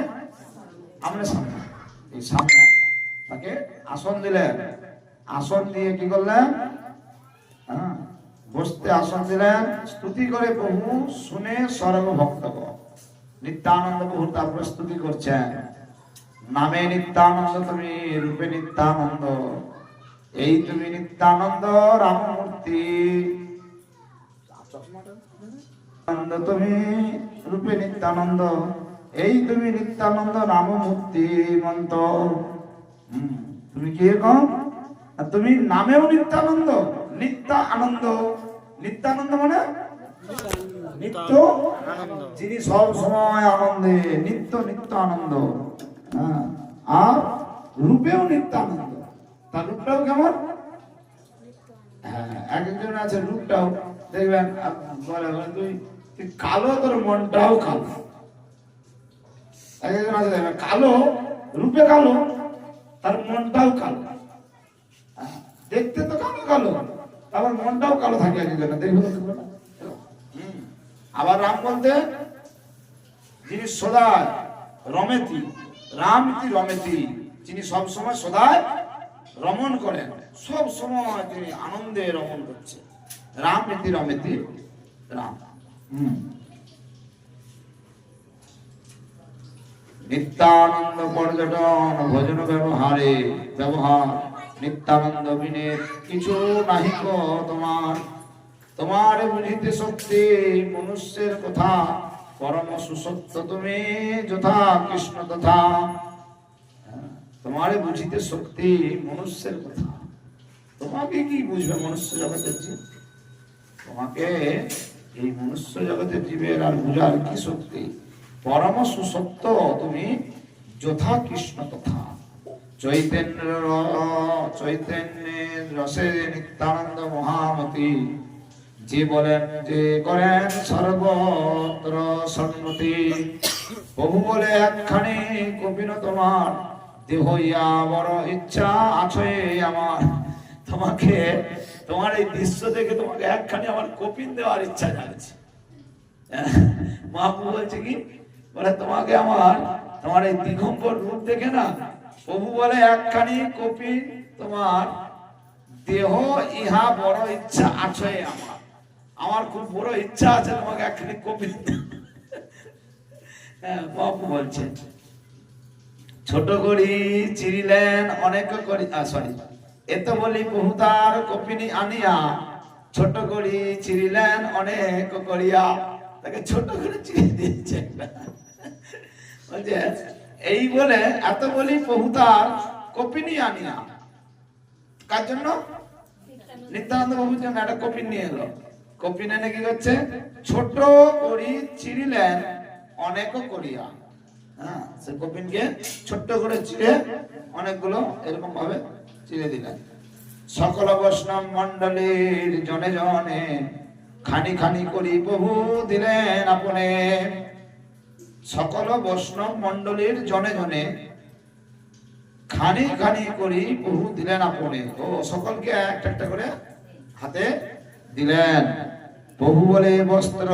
A: আমনে সামনে, এই সামনে তাকে আসন দিলেন। আসন দিয়ে কি করলেন? বসতে আসন দিলেন। স্তুতি করে প্রভু শুনে সর্বভক্তগণ। নিত্যানন্দ প্রভু তারপরে স্তুতি করছেন। নামে নিত্যানন্দ তুমি, রূপে নিত্যানন্দ, এই তুমি নিত্যানন্দ রামমূর্তি। আনন্দ তুমি, রূপে নিত্যানন্দ, এই তুমি নিত্যানন্দ রামমূর্তি মন্ত। তুমি কি এরকম? তুমি নামেও নিত্যানন্দ, নিত্য আনন্দ। নিত্যানন্দ মানে নিত্য, যিনি সব সময় আনন্দে, নিত্য নিত্য আনন্দ। আর রূপেও নিত্যানন্দ। তার রূপটাও কেমন? এক একজন আছে রূপটাও দেখবেন বলে তুই কালো, তোর মনটাও কালো। এক একজন আছে দেখবেন কালো, রূপে কালো, তার মনটাও কালো। দেখতে তো কালো কালো, আবার মনটাও কালো থাকে একজনের, দেখবে। আবার রাম বলতে যিনি সদায় রমেতি, রাম ইতি রমেতি, যিনি সব সময় সদায় রমণ করেন, সব সময় তিনি আনন্দে রমণ করছে। রাম ইতি রমেতি, রাম। নিত্যানন্দ পর্যটন ভোজন ব্যবহারে ব্যবহার, নিত্যানন্দ বিনে কিছু নাহিক তোমার। তোমার বুঝিতে শক্তি মনুষ্যের কথা, পরম সুসত্য তুমি যথা কৃষ্ণ তথা। তোমারে বুঝিতে শক্তি মনুষ্যের কথা। তোমাকে কি বুঝবে মনুষ্য জগতের জীব? তোমাকে এই মনুষ্য জগতের জীবের আর বুঝার কি শক্তি? পরম সুসত্য তুমি যথা কৃষ্ণ তথা। চৈতন্যের রসে নিত্যানন্দ মহামতি, যে বলেন যে করেন সর্বত্র সন্মতি। প্রভু বলে একখানি কপিন তোমার, দেহ ইয়া বড় ইচ্ছা আছে আমার। তোমাকে, তোমার এই দৃশ্য দেখে তোমাকে একখানি আমার কপিন দেওয়ার ইচ্ছা জাগছে। মহাপ্রভু বলছে কি বলে, তোমাকে আমার, তোমার এই দিগম্বর রূপ দেখে না, প্রভু বলে একখানি কপিন তোমার, দেহ ইহা বড় ইচ্ছা আছে আমার। আমার খুব বড় ইচ্ছা আছে তোমাকে একখানি কপিন। বাপু বলছে ছোট করি চিরিলেন অনেক করি, সরি, এত বলি প্রভু তার কপিনি আনিয়া, ছোট করি চিরিলেন অনেক করিয়া, তাকে ছোট করে চিড়ে দিয়েছে। বলছে এই বলে এত বলি প্রভু তার কপিনি আনিয়া, কার জন্য? নিত্যানন্দ বাবুর জন্য একটা কপিন নিয়ে এলো। কপিন এনে কি করছে? ছোট করি চিরিলেন অনেক করিয়া। সে কপিনকে ছোট্ট করে চিড়ে অনেকগুলো এরকম ভাবে চিড়ে দিলেন। সকল বৈষ্ণব মন্ডলীর জনে জনে খানি খানি করি প্রভু দিলেন আপনে। সকল বৈষ্ণব মন্ডলীর জনে জনে খানি খানি করি প্রভু দিলেন আপনে। ও সকলকে একটা একটা করে হাতে দিলেন। বহু বলে বস্ত্র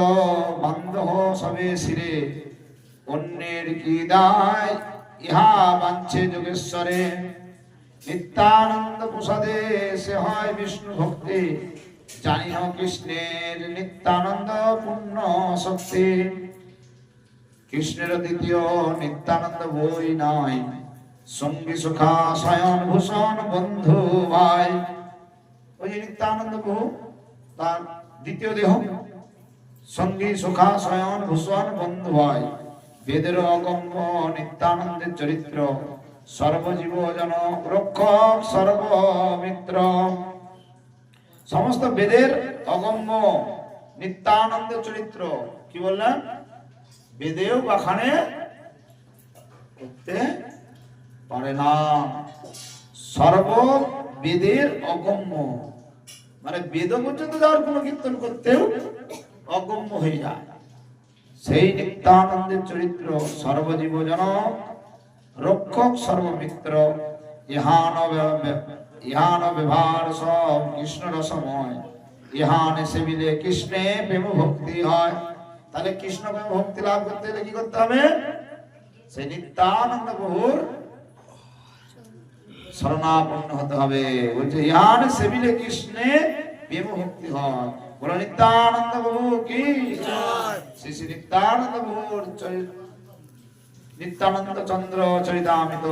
A: বান্ধব সবে শিরে, অন্যের কি দায় ইহা বাঞ্ছে যোগেশ্বরে। নিত্যানন্দ প্রসাদে সে হয় বিষ্ণু ভক্তি, জানিহ কৃষ্ণের নিত্যানন্দ পূর্ণ শক্তি। কৃষ্ণের দ্বিতীয় নিত্যানন্দ বই নাই, সঙ্গী সুখা শয়ন ভূষণ বন্ধু ভাই। ওই যে নিত্যানন্দ প্রভু তার দ্বিতীয় দেহ, সঙ্গী সুখা শয়ন ভূষণ বন্ধু ভাই। বেদের অগম্য নিত্যানন্দের চরিত্র, সর্বজীব জন রক্ষক সর্বমিত্র। সমস্ত বেদের অগম্য নিত্যানন্দের চরিত্র কি বললেন, বেদেও বাখানে করতে পারে না। সর্ব বেদের অগম্য মানে বেদ পর্যন্ত যাওয়ার কোনো কীর্তন করতেও অগম্য হয়ে যায়। সেই নিত্যানন্দের চরিত্র সর্বজীব জন রক্ষক সর্বমিত্র। ইহান ব্যবহার সব কৃষ্ণ রসময়, ইহানে সেবিলে কৃষ্ণে প্রেম ভক্তি হয়। তাহলে কৃষ্ণ প্রেম ভক্তি লাভ করতে হলে কি করতে হবে, সেই নিত্যানন্দ প্রভুর শরণাপন্ন হতে হবে। বলছে ইহানে সেবিলে কৃষ্ণে প্রেম ভক্তি হয়। বলো নিত্যানন্দ প্রভু কি শ্রী শ্রী নিত্যানন্দ প্রভুর নিত্যানন্দ চন্দ্র চরিতামৃত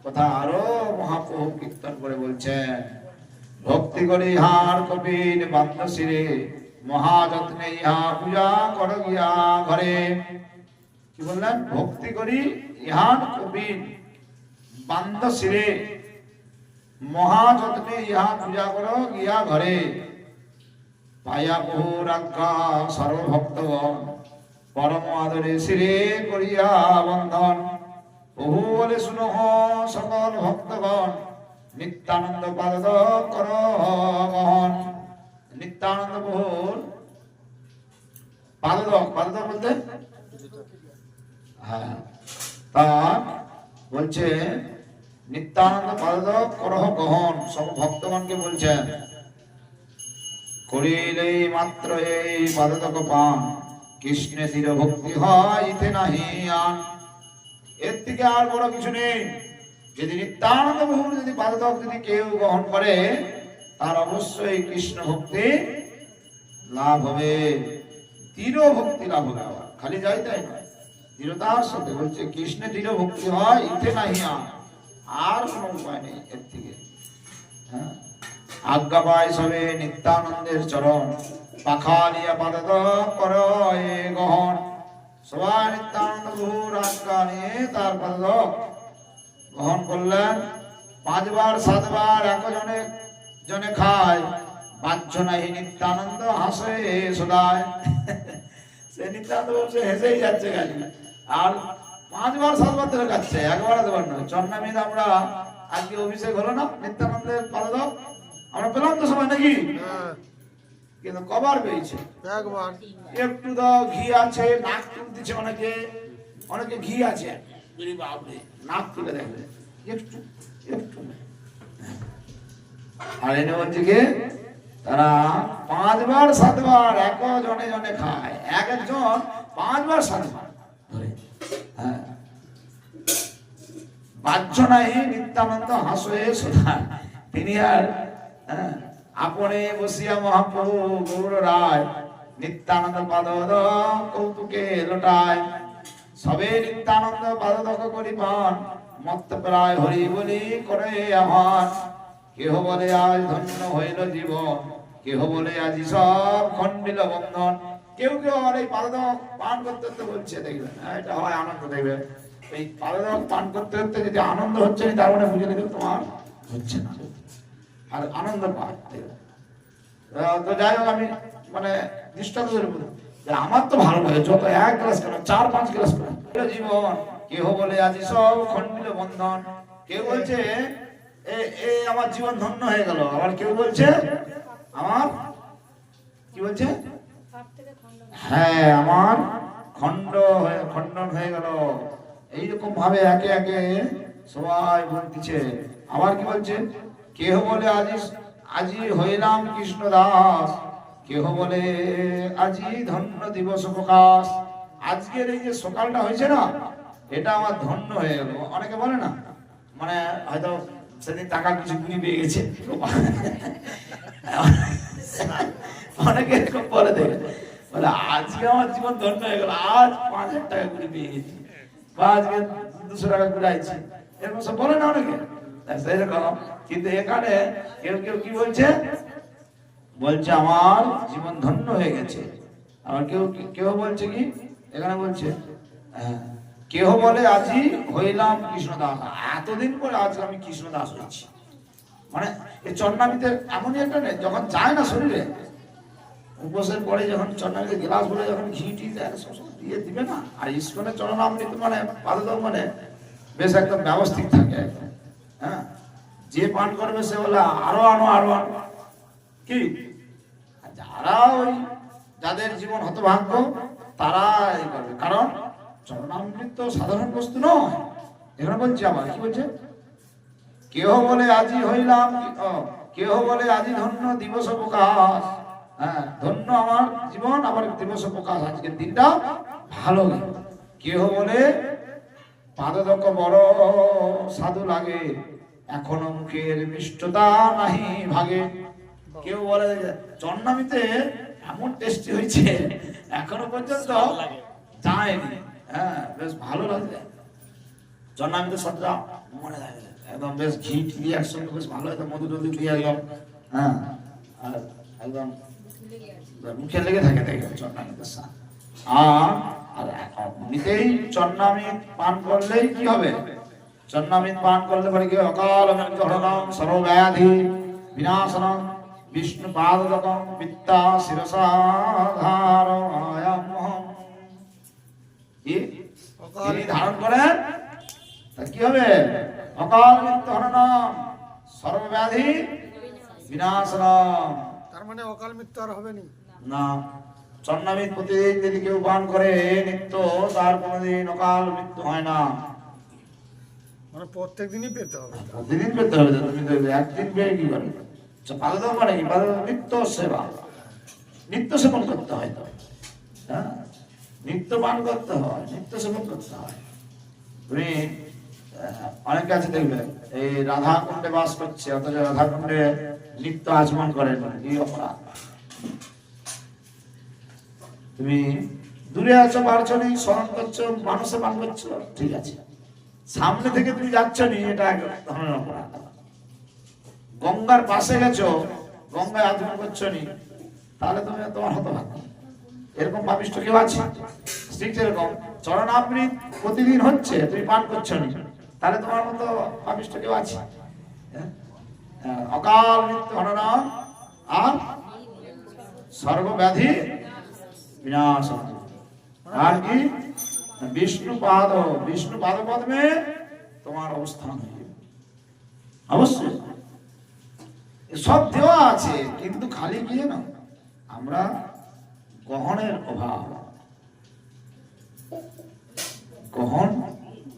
A: কথা আরো মহাপ্রভু কীর্তন করে বলছেন। ভক্তি করি ইহার কপিল বান্ধ শিরে, মহাযত্নে ইহা পূজা কর গিয়া ঘরে। কি বললেন, ভক্তি করি ইহার কপিল বান্ধ শিরে, মহাযত্নে ইহা পূজা কর গিয়া ঘরে। পায়া বহুর আজ্ঞা সর্বভক্তগণ, পরম আদরে শিরে করিয়া বন্ধন। বহু বলে শুনো সকল ভক্তগণ, নিত্যানন্দ পাদ কর গহন। নিত্যানন্দ বহুর পাদক, পাদক বলতে হ্যাঁ, তা বলছে নিত্যানন্দ পাদক করহ গহন। সব ভক্তগণকে বলছেন করিলেই মাত্র এই পাদক পান, কৃষ্ণে দৃঢ় ভক্তি হয় ইতে নাহি আন। এর থেকে আর বড় কিছু নেই। যদি নিত্যানন্দ প্রভুর যদি পাদক যদি কেউ গ্রহণ করে, তার অবশ্যই কৃষ্ণ ভক্তি লাভ হবে, দৃঢ় ভক্তি লাভ হবে। আবার খালি যাই তাই নয়, দৃঢ়তার সাথে বলছে কৃষ্ণে দৃঢ় ভক্তি হয় ইতে নাহি আন। আর কোনো উপায় নেই এর থেকে। হ্যাঁ, আজ্ঞা পায় সবে নিত্যানন্দের চরণ, পাখালিয়া পাদক কর এ গহন। সবাই নিত্যানন্দ প্রভুর আজ্ঞা নিয়ে তার পাদক গ্রহণ করলেন। 5 বার 7 বার একজনে জনে খায়, বাহ্য নাহি নিত্যানন্দ হাসে সদায়। সে নিত্যানন্দ বলছে হেসেই যাচ্ছে খালি, আর 5 বার 7 বার ধরে খাচ্ছে, একবার দুবার নয়। চন্নামিদ আমরা আজকে অভিষেক হলো না নিত্যানন্দের পাদক, আমরা পেলাম তো সবাই নাকি, কিন্তু কবার পেয়েছে
B: একবার।
A: একটু দাও, ঘি আছে, নাক তুলতেছে অনেকে, অনেকে ঘি আছে নাক তুলে দেখবে একটু একটু। আর এনে বলছে কি তারা 5 বার 7 বার এক জনে জনে খায়, এক একজন 5 বার 7 বার ধরে। হ্যাঁ, বাহ্য নাই নিত্যানন্দ হাসে সদা। তিনি আর আপনে বসিয়া মহাপ্রভু গৌর রায়, নিত্যানন্দ পাদক কৌতুকে লোটায়। সবে নিত্যানন্দ পাদক করি পান, মত্ত প্রায় হরি বলি করে আমার। কেহ বলে আজ ধন্য হইল জীবন, কেহ বলে আজি সব খণ্ডিল বন্ধন। কেউ কেউ আমার এই পাদক পান করতে করতে বলছে, দেখবেন এটা হয় আনন্দ। দেখবে এই পাদক পান করতে করতে যদি আনন্দ হচ্ছে না, তার মানে বুঝে নেবে তোমার হচ্ছে না, আর আনন্দ পায়। তো যাই হোক, আমি মানে দৃষ্টান্ত ধরে বলি যে আমার তো ভালো লাগে যত 1 গ্লাস কেন 4-5 গ্লাস করে জীবন। কেহ বলে আজি সব খণ্ডিল বন্ধন। কেউ বলছে এ আমার জীবন ধন্য হয়ে গেল, আবার কেউ বলছে আমার কি বলছে, হ্যাঁ আমার খণ্ডন হয়ে গেল। এইরকম ভাবে একে একে সবাই বলতেছে। আবার কি বলছে, কেহ বলে আজি হইলাম কৃষ্ণ দাস, কেহ বলে আজি ধন্য দিবস প্রকাশ, আজকের এই যে সকালটা হয়েছে না, এটা আমার ধন্য হয়ে গেল। অনেকে বলে না, মানে হয়তো সেদিন টাকা কিছু গুলি পেয়ে গেছে, অনেকে এরকম বলে, দেখে বলে আজকে আমার জীবন ধন্য হয়ে গেল, আজ 5,000 টাকা গুলি পেয়ে গেছি, বা আজকে 200 টাকা ঘুরাইছি, এরকম সব বলে না অনেকে। সেরকম কিন্তু এখানে কেউ কেউ কি বলছে, বলছে আমার জীবন ধন্য হয়ে গেছে। আবার কেউ কেউ বলছে কি, এখানে বলছে কেহ বলে আজি হইলাম কৃষ্ণদাস, এতদিন পরে আজকে আমি কৃষ্ণদাস হয়েছি। মানে এই চরণামৃতে এমনই একটা নেই, যখন যায় না শরীরে, উপোসের পরে যখন চরণামৃতে গ্লাস ভরে যখন ঘি টি দেয় দিয়ে দিবে না, আর ইস্কনের চরণামৃত মানে পাদক মানে বেশ একদম ব্যবস্থিত থাকে একদম। হ্যাঁ, যে পান করবে সে বলে আরো আনো আরো আনো, কি যারা ওই যাদের জীবন হতভাগ্য তারা এই করবে, কারণ চরণামৃত তো সাধারণ বস্তু নয়। এখানে বলছি আবার কি বলছে, কেহ বলে আজি হইলাম, কেহ বলে আজি ধন্য দিবস প্রকাশ, হ্যাঁ ধন্য আমার জীবন, আবার দিবস প্রকাশ, আজকের দিনটা ভালো গেল। কেহ বলে পাদদক বড় সাধু লাগে, এখনো মুখের মিষ্টতা নাহি ভাগে। কেউ বলে চরণামৃতে এমন টেস্টি হয়েছে এখনো পর্যন্ত যায়নি, হ্যাঁ বেশ ভালো লাগে চরণামৃত সবটা মনে লাগে, একদম বেশ ঘি দিয়ে একসঙ্গে বেশ ভালো, একদম মধু টধু দিয়ে একদম, হ্যাঁ আর একদম মুখে লেগে থাকে চরণামৃতের স্বাদ। আর এমনিতেই চরণামৃত পান করলেই কি হবে, চরণামৃত পান করলে পরে কি অকাল মৃত্যুহরণম সর্বব্যাধি বিনাশনম বিষ্ণু পাদকম পিত্তা শিরসাধারয়ামহম। তিনি ধারণ করেন তা কি হবে, অকাল মৃত্যুহরণম সর্বব্যাধি বিনাশনম।
B: তার মানে অকাল মৃত্যু আর হবে
A: না, চরণামৃত প্রতিদিন যদি কেউ পান করে নিত্য, তার কোনোদিন অকাল মৃত্যু হয় না।
B: মানে প্রত্যেক দিনই পেতে হবে,
A: প্রতিদিন পেতে হবে, তুমি তো একদিন পেয়ে কি করবে। পাদক মানে কি, পাদক নিত্য সেবা, নিত্য সেবন করতে হয় তো, হ্যাঁ নিত্য পান করতে হয়, নিত্য সেবন করতে হয়। তুমি অনেকে আছে দেখবে এই রাধা কুণ্ডে বাস করছে, অথচ রাধা কুণ্ডে নিত্য আচমন করেন, এই অপরাধ। তুমি দূরে আছো, পারছো নি, স্মরণ করছো, মানুষে পান করছো, ঠিক আছে, সামনে থেকে তুমি যাচ্ছ নি, এটা এক ধরনের অপরাধ। গঙ্গার পাশে গেছো, গঙ্গায় আচমন করছো নি, তাহলে তুমি তোমার হতভাগ্য। এরকম পাপিষ্ঠ কেউ আছে? ঠিক এরকম চরণামৃত প্রতিদিন হচ্ছে, তুমি পান করছো নি, তাহলে তোমার মতো পাপিষ্ঠ কেউ আছে? অকাল মৃত্যু হরণম আর সর্বব্যাধি বিনাশ, আর কি বিষ্ণু পাদ পদ্মে তোমার অবস্থান হয়ে অবশ্যই। সব দেওয়া আছে, কিন্তু খালি কি জানো, আমরা গ্রহণের অভাব, গ্রহণ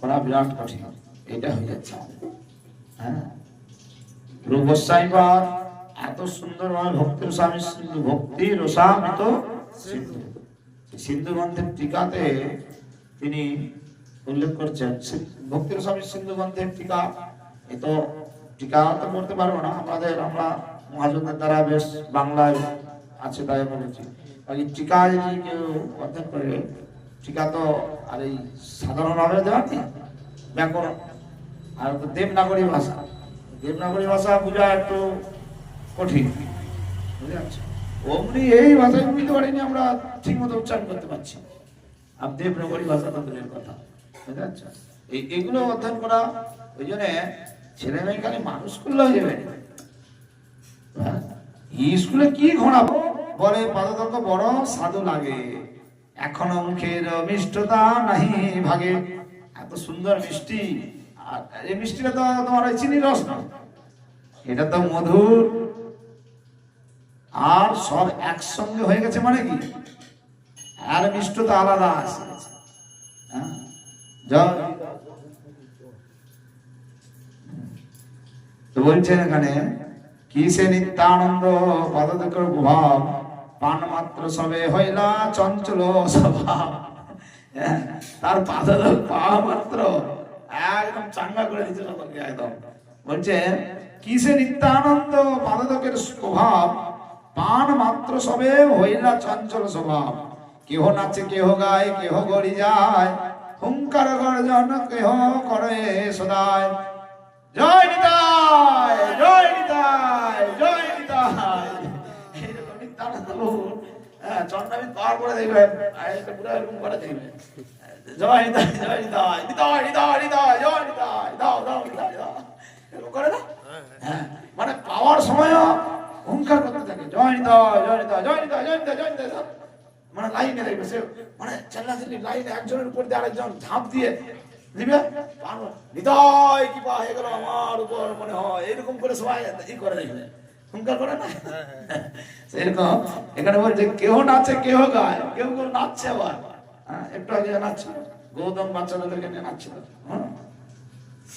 A: করা বিরাট কঠিন, এটা হয়ে যাচ্ছে। হ্যাঁ, রূপ গোস্বামীপাদ এত সুন্দরভাবে ভক্তি রসামি সিন্ধু, ভক্তি রসামিত সিন্ধু, সিন্ধু গ্রন্থের টিকাতে তিনি উল্লেখ করছেন, ভক্তি রসামি সিন্ধু গ্রন্থের টিকা। এ তো টিকা তো করতে পারবো না, আমরা মহাজনদের দ্বারা বেশ বাংলায় আছে তাই বলেছি। বাকি টিকা যদি কেউ অধ্যয়ন করে, টিকা তো আর এই সাধারণভাবে দেওয়া নেই, ব্যাকরণ আর দেবনাগরী ভাষা, দেবনাগরী ভাষা বোঝা একটু কঠিন, বুঝতে পারছি। অমনি এই ভাষায় বুঝতে পারিনি, আমরা ঠিক মতো উচ্চারণ করতে পারছি, আর দেবনাগরী ভাষা তো দূরের কথা, বুঝতে পারছো। এইগুলো অধ্যয়ন করা, ওই জন্য ছেলে মেয়ে খালি মানুষ করলে হয়ে যাবে, স্কুলে কি ঘোরাবো, বলে পাদক বড় সাধু লাগে, এখনো মুখের মিষ্টতা নাহি ভাগে। এত সুন্দর মিষ্টি, আর এই মিষ্টিটা তো তোমার ওই চিনি রস না, এটা তো মধুর, আর সব একসঙ্গে হয়ে গেছে, মানে কি আর মিষ্টতা আলাদা আছে। তো বলছেন এখানে কি সে নিত্যানন্দ পাদদেকর প্রভাব, পান মাত্র সবে হইলা চঞ্চল স্বভাব। তার পাদদল পাওয়া মাত্র একদম চাঙ্গা করে দিচ্ছে সকলকে একদম। বলছে কিসে নিত্যানন্দ পাদদকের স্বভাব, পান মাত্র সবে হইলা চঞ্চল স্বভাব। কেহ নাচে কেহ গায় কেহ গড়ি যায়, হুঙ্কার গর্জন কেহ করে সদায়। জয় নিতাই জয় নিতাই জয় নিতাই। এইরকম নিত্যানন্দ প্রভু চন্দ্রাবিদ পার করে দেখবেন, পুরো এরকম করে দেখবেন, জয় নিতাই জয় নিতাই নিতাই নিতাই নিতাই জয় নিতাই দাও দাও নিতাই দাও, এরকম করে না? হ্যাঁ, মানে পাওয়ার সময়ও হুঙ্কার করতে থাকে, জয় নিতাই জয় নিতাই জয় নিতাই জয় নিতাই জয় নিতাই। মানে লাইনে দেখবে সে, মানে চেল্লাচিল্লি লাইনে একজনের উপর দিয়ে আরেকজন ঝাঁপ দিয়ে দিবে, নিতাই কি পা হয়ে গেল আমার উপর মনে হয়, এরকম করে সবাই ই করে দেখবে, হুঙ্কার করে না? সেরকম এখানে বলছে কেউ নাচে কেউ গায়, কেউ কেউ নাচছে আবার। একটু আগে নাচছে গৌতম বাচ্চাদেরকে নিয়ে নাচছিল।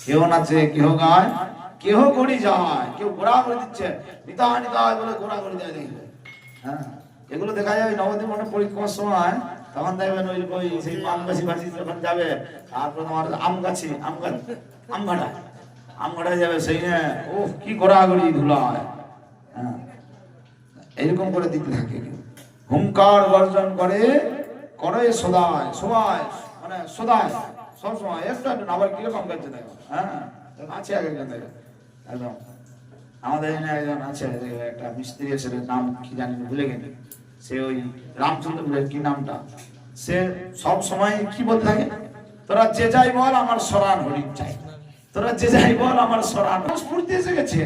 A: কেউ নাচে কেউ গায় কেউ গড়ি যায়, কেউ ঘোড়া করে দিচ্ছে, নিতাই নিতাই বলে ঘোড়া করে দেয় দেখবে। হ্যাঁ, এগুলো দেখা যায় নবদ্বীপ মনে পরীক্ষার সময়, তখন দেখবেন ওই সেই আমগাছি বাসি যখন যাবে, তারপর তোমার আমঘাটায় যাবে, সেই ও কি ঘোরাঘুরি ধুলায়। হ্যাঁ, এইরকম করে দিতে থাকে, হুঙ্কার গর্জন করে করে সদায় সবাই, মানে সদায় সবসময় একটু একটু আবার কিরকম করছে দেখো। হ্যাঁ, আছে আগে দেখো একদম। আমাদের এখানে একজন আছে, একটা মিস্ত্রি আছে, নাম কি জানি ভুলে গেছে, সে ওই রামচন্দ্রের কি নামটা, সে সব সময় কি বলতে থাকে, তোরা যে যাই বল আমার সরান হরিণ চাই, তোরা যে যাই বল আমার সরান। স্ফূর্তি এসে গেছে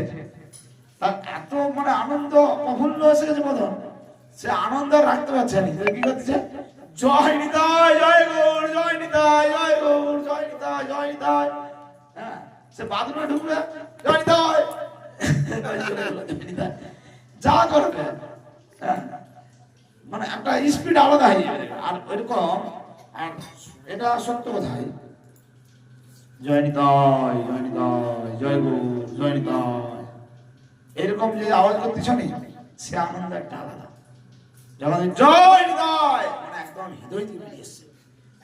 A: তার, এত মানে আনন্দ প্রফুল্ল এসে গেছে মতন, সে আনন্দ রাখতে পারছে না, কি করতেছে, জয় নিতাই জয় গৌর জয় নিতাই জয় গৌর জয় নিতাই জয় নিতাই। হ্যাঁ, সে বাথরুমে ঢুকবে জয় নিতাই যা করবে, মানে একটা স্পিড আলাদা হয়ে যাবে। আর ওইরকম, আর এটা সত্য কথাই, জয় নিতাই জয় নিতাই জয় গৌর জয় নিতাই এরকম যে আওয়াজ করতেছ নি, সে আনন্দ একটা আলাদা। যখন জয় নিতাই মানে একদম হৃদয় থেকে বেরিয়ে এসছে,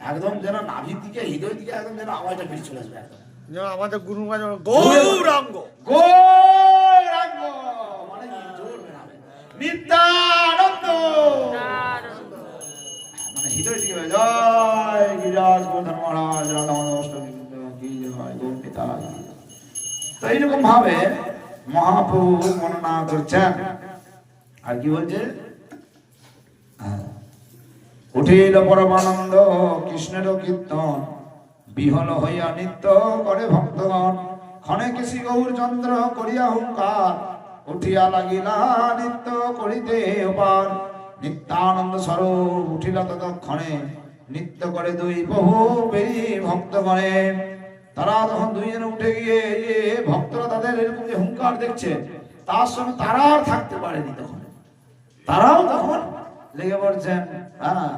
A: একদম যেন নাভির দিকে হৃদয় দিকে একদম যেন আওয়াজটা বেরিয়ে চলে আসবে একদম।
B: আমাদের গুরু গৌরাঙ্গ
A: গৌরাঙ্গ মানে জোর বেরাবে, নিত্যানন্দ মানে হৃদয় থেকে জয় গিরিরাজ গোধন মহারাজ রাধা মাধব অষ্টমী কি জয় গৌর নিতাই। তো এইরকম ভাবে মহাপ্রভু বর্ণনা করছেন। আর কি বলছে, উঠিল পরমানন্দ কৃষ্ণের কীর্তন, বিহল হইয়া নিত্য করে ভক্তগণ, ক্ষণে কেশি গৌর চন্দ্র করিয়া হুঙ্কার, উঠিয়া লাগিলা নিত্য করিতে উপার। নিত্যানন্দ স্বরূপ উঠিল ততক্ষণে, নিত্য করে দুই বহু বেরি ভক্তগণে। তারা যখন দুইজনে উঠে গিয়ে ভক্তরা তাদের এরকম যে হুঙ্কার দেখছে, তার সঙ্গে তারা আর থাকতে পারেনি, তখন তারাও তখন লেগে পড়ছেন। হ্যাঁ,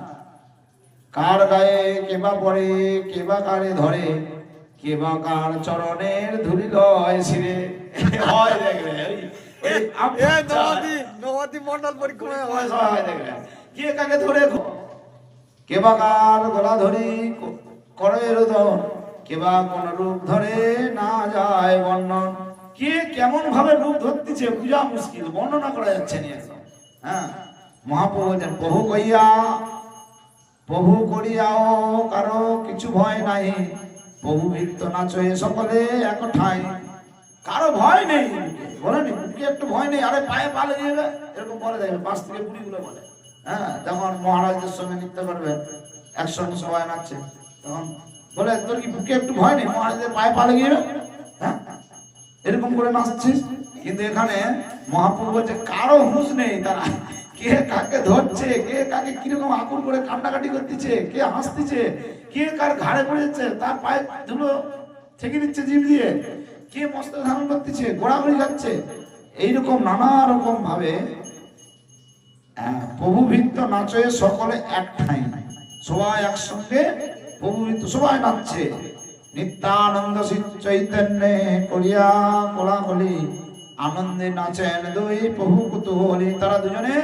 A: কার গায়ে কেবা পড়ে কেবা কারে ধরে, কেবা কার চরণের ধুলি লয় শিরে। হয় দেখবে
B: নবদ্বীপ মন্ডল পরিক্রমা
A: হয় দেখবে, কে কাকে ধরে, কেবা কার গলা ধরি করে রোদন, কেবা কোন রূপ ধরে না যায় বর্ণন। কে কেমন ভাবে রূপ ধরতেছে বুঝা মুশকিল, বর্ণনা করা যাচ্ছে না একদম। হ্যাঁ, মহাপ্রভু বলছেন বহু কইয়া বহু করিয়াও কারো কিছু ভয় নাই, বহু বৃত্ত নাচয়ে সকলে এক ঠাই। কারো ভয় নেই, বলেনি বুকে একটু ভয় নেই, আরে পায়ে পালে যাবে এরকম বলে দেখবে, পাশ থেকে বুড়ি গুলো বলে। হ্যাঁ, যখন মহারাজদের সঙ্গে নৃত্য করবে, একসঙ্গে সবাই নাচছে, তখন বলে তোর কি বুকে একটু ভয় নেই, মহারাজদের পায়ে পালে গিয়ে। হ্যাঁ, এরকম করে নাচছিস। কিন্তু এখানে মহাপ্রভু বলছে কারো হুঁশ নেই, তারা কে কাকে ধরছে, কে কাকে কিরকম আকুল করে কান্নাকাটি করতেছে, কে হাসতেছে, কে কার ঘাড়ে পড়ে যাচ্ছে, তার পায়ে ধুলো ঠেকে দিচ্ছে জিভ দিয়ে, কে মস্তক ধারণ করতেছে, ঘোরাঘুরি যাচ্ছে, এইরকম নানা রকম ভাবে প্রভু ভৃত্য নাচে সকলে এক ঠাই, সবাই একসঙ্গে প্রভু ভৃত্য সবাই নাচছে। নিত্যানন্দ চৈতন্যে করিয়া কোলাহলি, আনন্দে নাচেন দুই প্রভু কুতুহলী। তারা দুজনে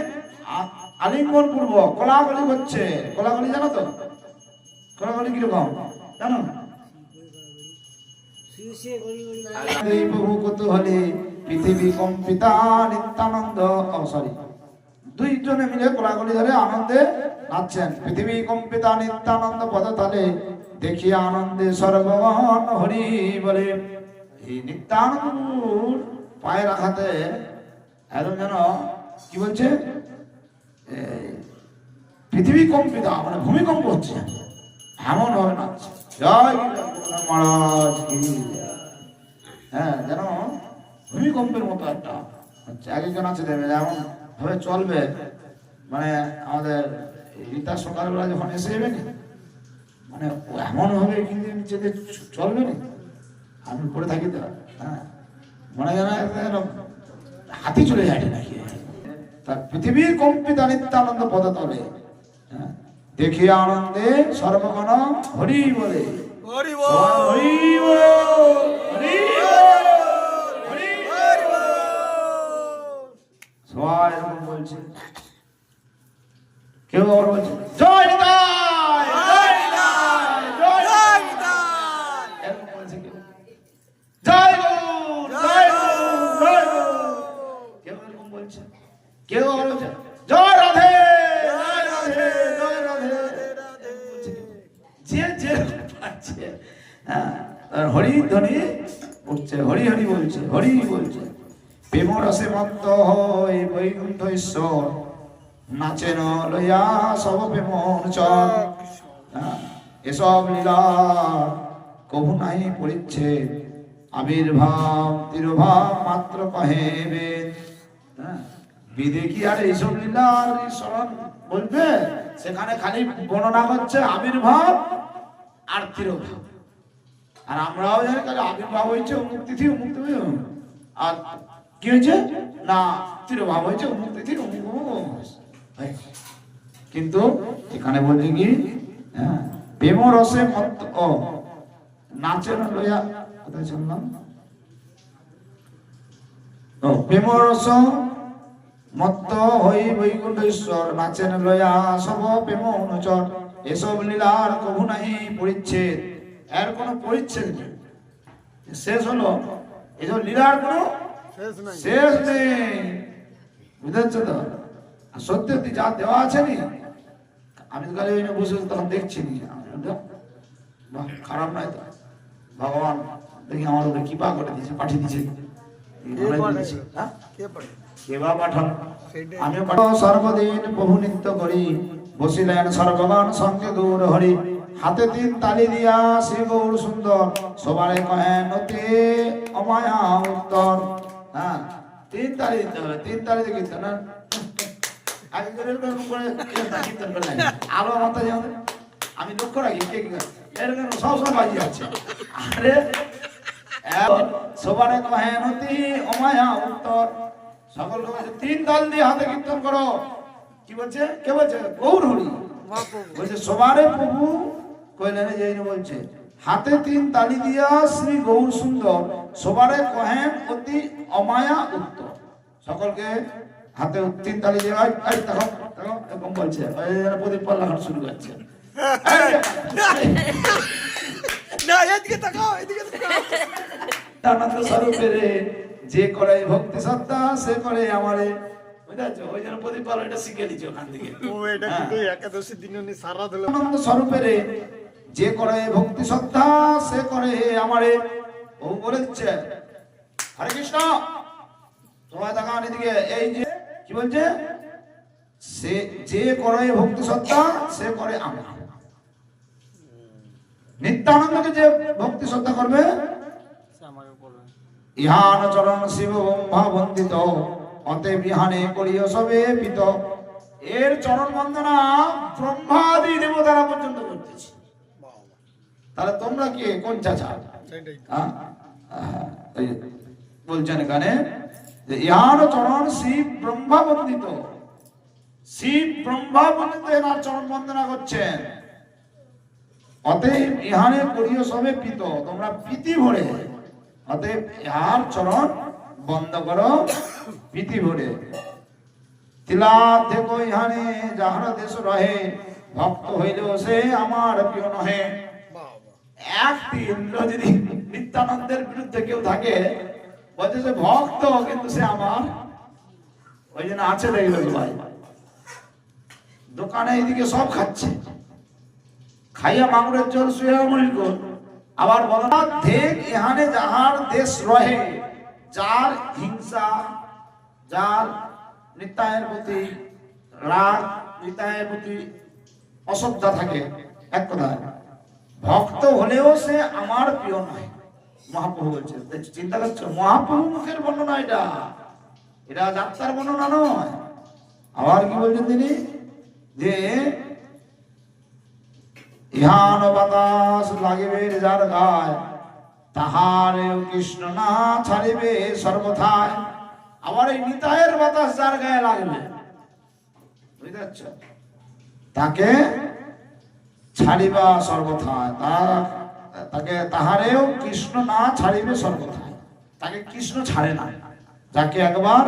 A: আলিঙ্গন পূর্বক কোলাকুলি করছে। কোলাকুলি জানো তো? কোলাকুলি কিরকম জানো? এই প্রভু কৌতূহলী পৃথিবী কম্পিতা নিত্যানন্দ, সরি, দুইজনে মিলে কোলাকুলি ধরে আনন্দে নাচছেন। পৃথিবী কম্পিতা নিত্যানন্দ পদতলে দেখিয়া আনন্দে সর্বগণ হরি বলে। এই নিত্যানন্দ পায়ে রাখাতে একদম যেন কি বলছে, পৃথিবী কম্পিতা মানে ভূমিকম্প হচ্ছে, এমন ভাবে নাচছে। জয় মহারাজ কি, হ্যাঁ, যেন ভূমিকম্পের মতো একটা হচ্ছে। এক একজন আছে দেবে এমন ভাবে চলবে, মানে আমাদের রীতা সকালবেলা যখন এসে যাবে না, মানে এমন ভাবে কিন্তু নিচে চলবে না, আমি পড়ে থাকি তো, হ্যাঁ, মনে যেন হাতি চলে যায় নাকি। তার পৃথিবীর কম্পিতা নিত্যানন্দ পদতলে দেখি আনন্দে সর্বগণ হরি বলে।
B: হরি
A: হরি বল, হরি বল, হরি বল। সবাই এরকম বলছে। কেউ আবার বলছে জয় নিতাই, জয় নিতাই, জয় নিতাই। এরকম বলছে কেউ, জয় গৌর, জয় গৌর, জয় গৌর। কেউ এরকম বলছে। কেউ আবার বলছে জয় রাধে, জয় রাধে, জয় রাধে। যে যে পাচ্ছে, হ্যাঁ, হরি ধ্বনি উঠছে, হরি হরি বলছে, হরি বলছে। প্রেম রসে মত্ত হই বৈকুণ্ঠ ঈশ্বর নাচেন লইয়া সব প্রেম অনুচর। এসব লীলা কভু নাই পড়িচ্ছে, আবির্ভাব তিরোভাব মাত্র কহেবে। বিদে কি আর এইসব লীলার স্মরণ বলবে? সেখানে খালি বর্ণনা করছে আবির্ভাব আর তিরোভাব। আর আমরাও জানি খালি আবির্ভাব হয়েছে অমুক তিথি অমুক তিথি, আর কি হয়েছে না তিরোভাব হয়েছে অমুক তিথি অমুক অমুক। কিন্তু এখানে বলছে কি, হ্যাঁ, প্রেম রসে মত্ত ও নাচেন লইয়া, কোথায় শুনলাম, ও প্রেম রস মত্ত হই বৈকুণ্ঠ ঈশ্বর নাচেন লয়া সব প্রেম অনুচর। এসব লীলার কভু নাহি পরিচ্ছেদ, এর কোন পরিচ্ছেদ নেই, শেষ হলো। এসব লীলার কোন শেষ নেই, বুঝেছ তো? সত্যি যা দেওয়া আছে নি, আমি তো খালি ওই বসে তখন দেখছি নি, খারাপ নয় তো, ভগবান দেখি আমার উপরে কৃপা করে দিয়েছে, পাঠিয়ে দিয়েছে। আমিও সর্বদিন প্রভু নৃত্য করি, বসিলেন সর্বগণ সঙ্গে গৌর হরি। হাতে তিন তালি দিয়া শ্রী গৌর সুন্দর, সবারে কহেন অতি অমায়া উত্তর। হ্যাঁ, তিন তালি দিতে হবে, তিন তালি দিয়ে কীর্তন। আলো মাথা যেমন আমি লক্ষ্য রাখি, এরকম সবসময় বাজি যাচ্ছে। আরে সবারে কহেন অতি অমায়া উত্তর, সকলকে বলছে তিন তাল দিয়ে হাতে কীর্তন করো। কি বলছে? কে বলছে? গৌর হরি বলছে সবারে প্রভু কইলেন, যে বলছে হাতে তিন তালি দিয়া শ্রী গৌর সুন্দর, সবারে কহেন অতি অমায়া উত্তর। সকলকে হাতে তিন তালি দিয়ে দেখো দেখো এরকম বলছে, প্রদীপ পাল্লা শুরু করছে। আনন্দ স্বরূপে রে যে করে ভক্তি শ্রদ্ধা সে করে আমারে, বুঝেছো? ওই জন্য প্রদীপ পাল্লা এটা শিখে দিচ্ছে ওখান থেকে।
B: একাদশী দিন সারা দিল।
A: আনন্দ স্বরূপে রে যে করে ভক্তি শ্রদ্ধা সে করে আমারে, ও বলে দিচ্ছে হরে কৃষ্ণ। তোমার দেখান এদিকে, এই যে কি বলছে, সে যে করে ভক্তি শ্রদ্ধা সে করে আমার। নিত্যানন্দকে যে ভক্তি শ্রদ্ধা করবে, ইহান চরণ শিব ব্রহ্মা বন্দিত, অতে বিহানে করিও সবে পিত। এর চরণ বন্দনা ব্রহ্মাদি দেবতারা পর্যন্ত করতেছে। তাহলে তোমরা কি কোন চাচা? বলছেন এখানে যে ইহান চরণ শিব ব্রহ্মা বন্দিত, শিব ব্রহ্মা বন্দিত এনার চরণ বন্দনা করছেন। অতএব ইহানে করিও সবে পিত, তোমরা প্রীতি ভরে, অতএব ইহার চরণ বন্ধ করো প্রীতি ভরে। তিলা দেখো ইহানে যাহার দেশ রহে, ভক্ত হইলেও সে আমার প্রিয় নহে।
B: বাবা
A: একটি ইন্দ্র যদি নিত্যানন্দের বিরুদ্ধে কেউ থাকে, বলছে যে ভক্ত কিন্তু সে আমার, ওই জন্য আছে দেখলো ভাই দোকানে এইদিকে সব খাচ্ছে, খাইয়া মাগুরের জল শুয়ে মরিল। আবার বলো না, দেখ এখানে যাহার দেশ রহে, যার হিংসা, যার নিতায়ের প্রতি রাগ, নিতায়ের প্রতি অশ্রদ্ধা থাকে, এক কথায় ভক্ত হলেও সে আমার প্রিয় নয়। মহাপ্রভু বলছে, চিন্তা করছো মহাপ্রভু মুখের বর্ণনা, এটা এটা যাত্রার বর্ণনা নয়। আবার কি বলছেন তিনি, যে ইহান বাতাস লাগিবে যার গায়, তাহার কৃষ্ণ না ছাড়িবে সর্বথায়। আবার এই নিতায়ের বাতাস যার গায়ে লাগবে, বুঝতে পারছো, তাকে ছাড়িবা সর্বথায়, তাকে তাহারেও কৃষ্ণ না ছাড়িবে সর্বথায়। তাকে কৃষ্ণ ছাড়ে না, যাকে একবার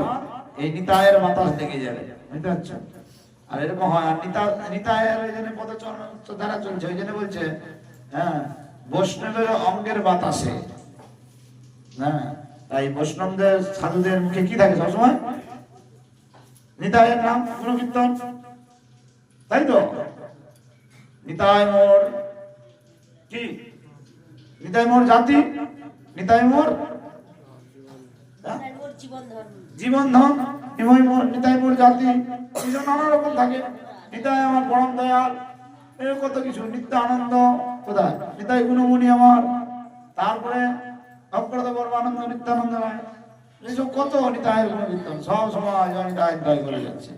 A: এই নিতায়ের বাতাস লেগে যাবে, বুঝতে পারছো। আর এরকম হয়, আর নিতায়ের ওই জন্য পদচারণা চলছে, ওই জন্য বলছে হ্যাঁ বৈষ্ণবের অঙ্গের বাতাসে। হ্যাঁ, তাই বৈষ্ণবদের সাধুদের মুখে কি থাকে সবসময়, নিতায়ের নাম গুণকীর্তন, তাই তো। নিতাই মোর কি, নিতাই মোর জাতি, নিতাই মোর জীবন ধন, নিতাই মোর জাতি, নানা রকম থাকে। নিতাই আমার পরম দয়াল, এর কত কিছু, নিত্য আনন্দ কোথায়, নিতাই গুণমণি আমার, তারপরে অক্ষরত পরমানন্দ নিত্যানন্দ, এইসব কত নিতায়ের গুণ কীর্তন, সব সময় নিতাই করে যাচ্ছে।